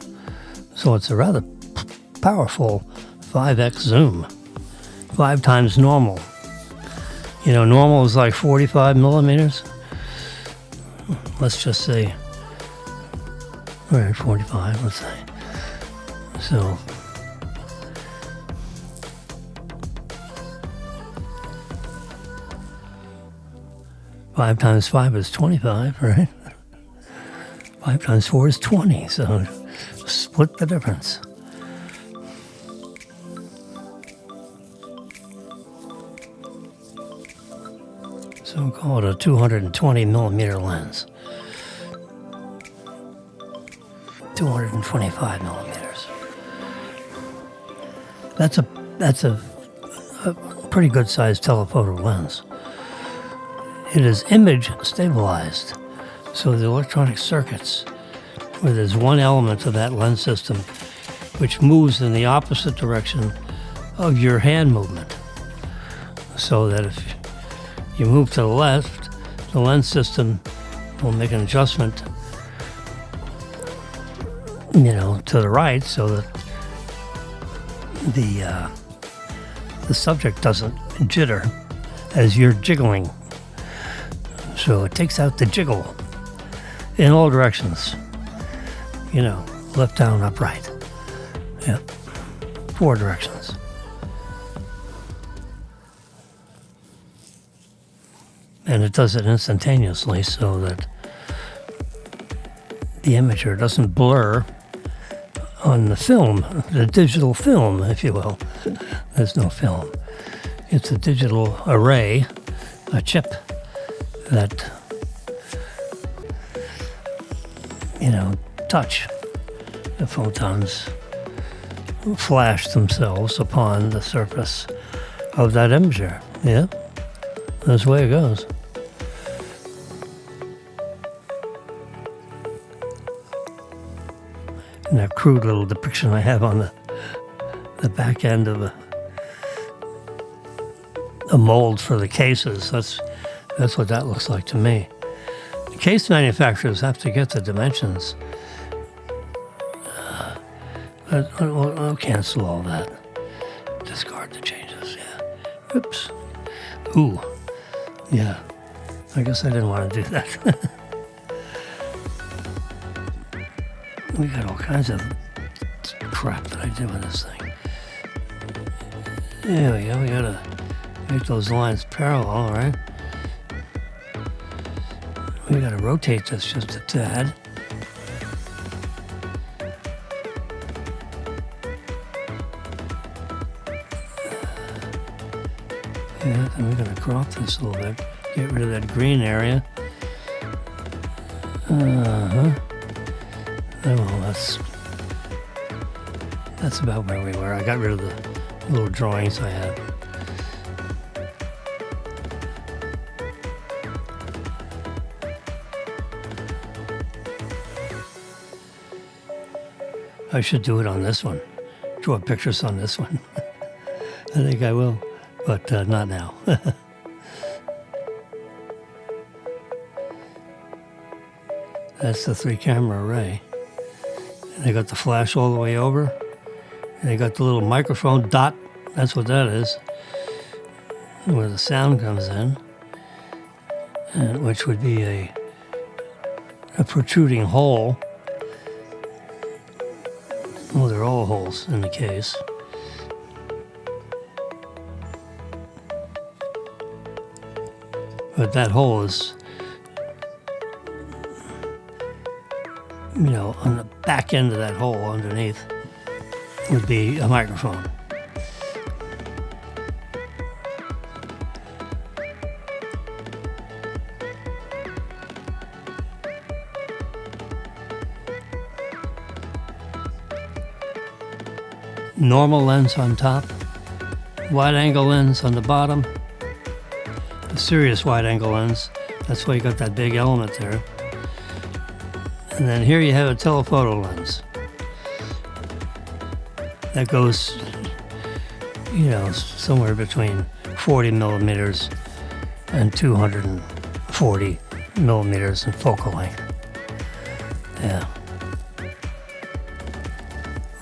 So it's a rather powerful 5x zoom, 5 times normal. Normal is like 45 millimeters. Let's just say, all right, 45, let's say. So, five times 5 is 25, right? 5 times 4 is 20, so split the difference. So call it a 220 millimeter lens. 225 millimeters. That's a pretty good sized telephoto lens. It is image stabilized. So the electronic circuits, where there's one element of that lens system which moves in the opposite direction of your hand movement. So that if you move to the left, the lens system will make an adjustment, to the right, so that the subject doesn't jitter as you're jiggling. So it takes out the jiggle in all directions. Left, down, up, right. Yep. 4 directions. And it does it instantaneously so that the imager doesn't blur on the film, the digital film, if you will. There's no film. It's a digital array, a chip that, touch. The photons flash themselves upon the surface of that imager. Yeah, that's the way it goes. And that crude little depiction I have on the back end of a mold for the cases, that's what that looks like to me. The case manufacturers have to get the dimensions. I'll cancel all that. Discard the changes, yeah. Oops. Ooh. Yeah. I guess I didn't want to do that. We got all kinds of crap that I did with this thing. There we go. We gotta make those lines parallel, right? We gotta rotate this just a tad. Yeah, and we're going to crop this a little bit. Get rid of that green area. Oh, well, that's about where we were. I got rid of the little drawings I had. I should do it on this one. Draw pictures on this one. I think I will. But not now. That's the 3-camera array. And they got the flash all the way over. And they got the little microphone dot. That's what that is. Where the sound comes in. And which would be a protruding hole. Well, they're all holes in the case. But that hole is, on the back end of that hole underneath would be a microphone. Normal lens on top, wide angle lens on the bottom. A serious wide-angle lens. That's why you got that big element there. And then here you have a telephoto lens. that goes, somewhere between 40 millimeters and 240 millimeters in focal length. Yeah.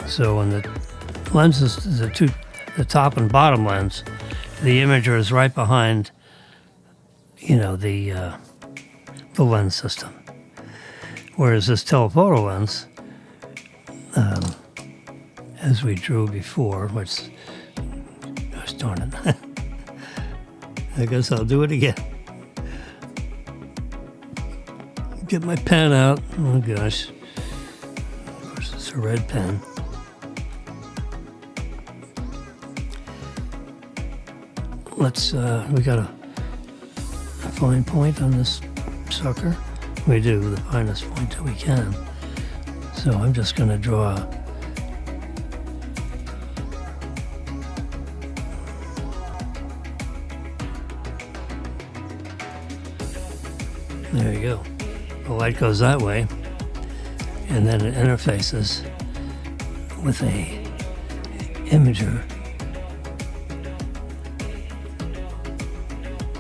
So when the lenses, the top and bottom lens, the imager is right behind, the lens system. Whereas this telephoto lens, as we drew before, which, gosh darn it, I guess I'll do it again. Get my pen out. Oh gosh. Of course, it's a red pen. We got a fine point on this sucker. We do, the finest point that we can. So I'm just going to draw there you go. The light goes that way, and then it interfaces with a imager.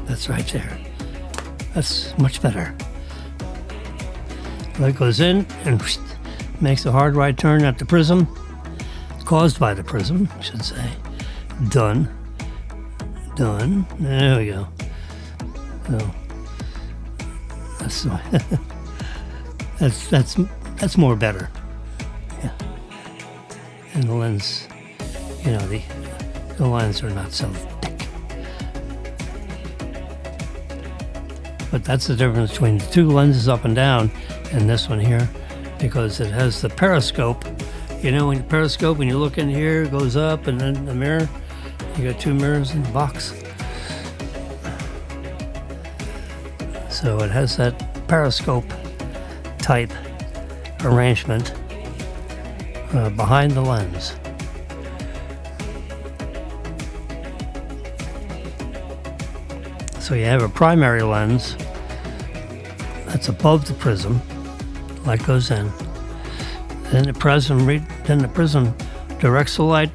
That's right there. That's much better. Light goes in and makes a hard right turn at the prism, caused by the prism, I should say. Done. There we go. So that's more better. Yeah. And the lens, the lines are not so thick. But that's the difference between the two lenses up and down and this one here, because it has the periscope. When the periscope, when you look in here, it goes up, and then the mirror, you got two mirrors in the box. So it has that periscope type arrangement behind the lens. So you have a primary lens that's above the prism. Light goes in. Then the prism directs the light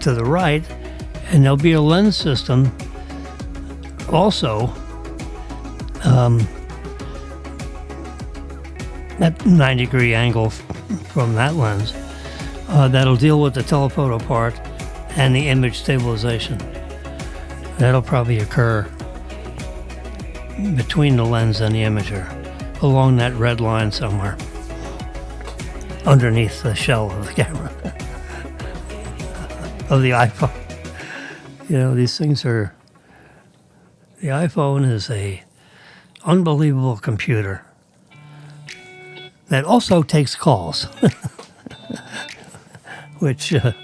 to the right, and there'll be a lens system also at 90-degree angle from that lens that'll deal with the telephoto part and the image stabilization. That'll probably occur between the lens and the imager, along that red line somewhere, underneath the shell of the camera, of the iPhone. These things are, the iPhone is a unbelievable computer that also takes calls, which, you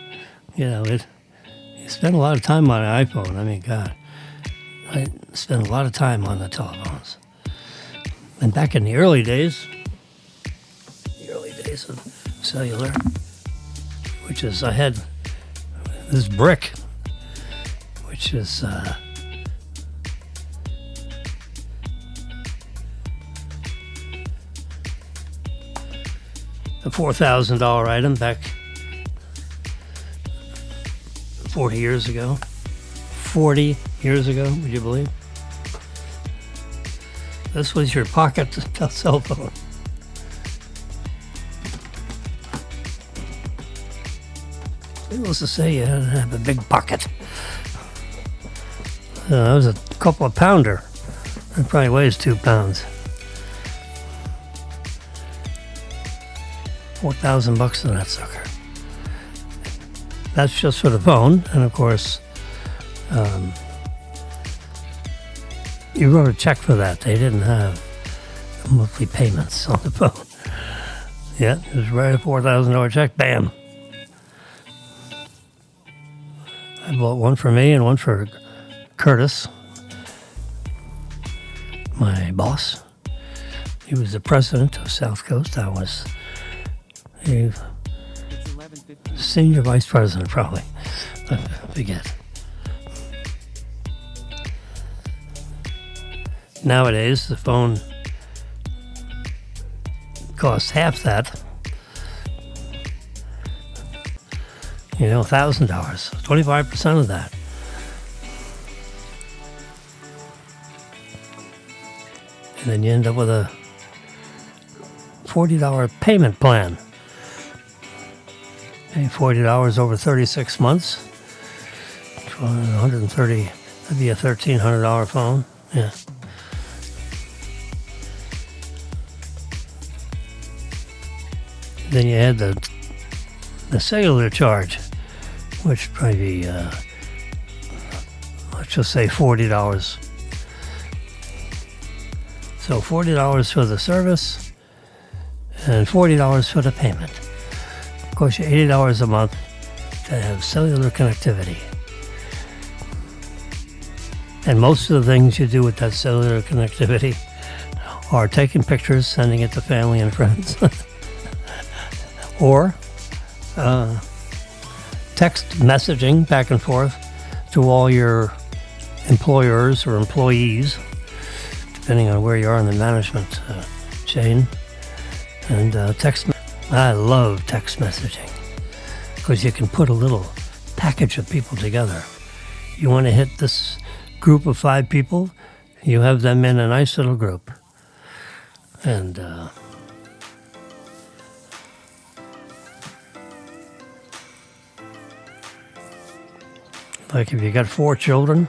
spend a lot of time on an iPhone. I mean, God, I spend a lot of time on the telephones. And back in the early days of cellular, which is, I had this brick, which is a $4,000 item back 40 years ago. 40 years ago, would you believe? This was your pocket cell phone. Needless to say, you had to have a big pocket. That was a couple of pounder. It probably weighs 2 pounds. $4,000 in that sucker. That's just for the phone, and of course, you wrote a check for that. They didn't have monthly payments on the phone. Yeah, just write a $4,000 check, bam. I bought one for me and one for Curtis, my boss. He was the president of South Coast. I was a senior vice president, probably. I forget. Nowadays, the phone costs half that. $1,000, 25% of that. And then you end up with a $40 payment plan. Pay $40 over 36 months. 130, that'd be a $1,300 phone. Yeah. Then you add the cellular charge, which probably be, let's just say $40. So $40 for the service and $40 for the payment. Of course, you're $80 a month to have cellular connectivity. And most of the things you do with that cellular connectivity are taking pictures, sending it to family and friends, or text messaging back and forth to all your employers or employees, depending on where you are in the management chain. And I love text messaging because you can put a little package of people together. You want to hit this group of 5 people, you have them in a nice little group. And like if you got 4 children,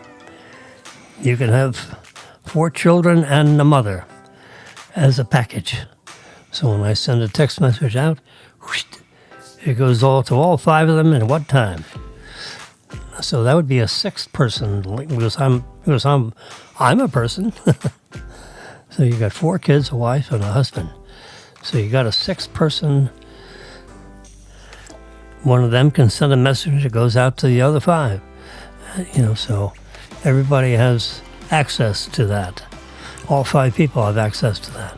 you can have 4 children and a mother as a package. So when I send a text message out, whoosh, it goes to all 5 of them in one time. So that would be a 6th person because I'm a person. So you got 4 kids, a wife, and a husband. So you got a 6th person. One of them can send a message that goes out to the other 5. So everybody has access to that. All 5 people have access to that.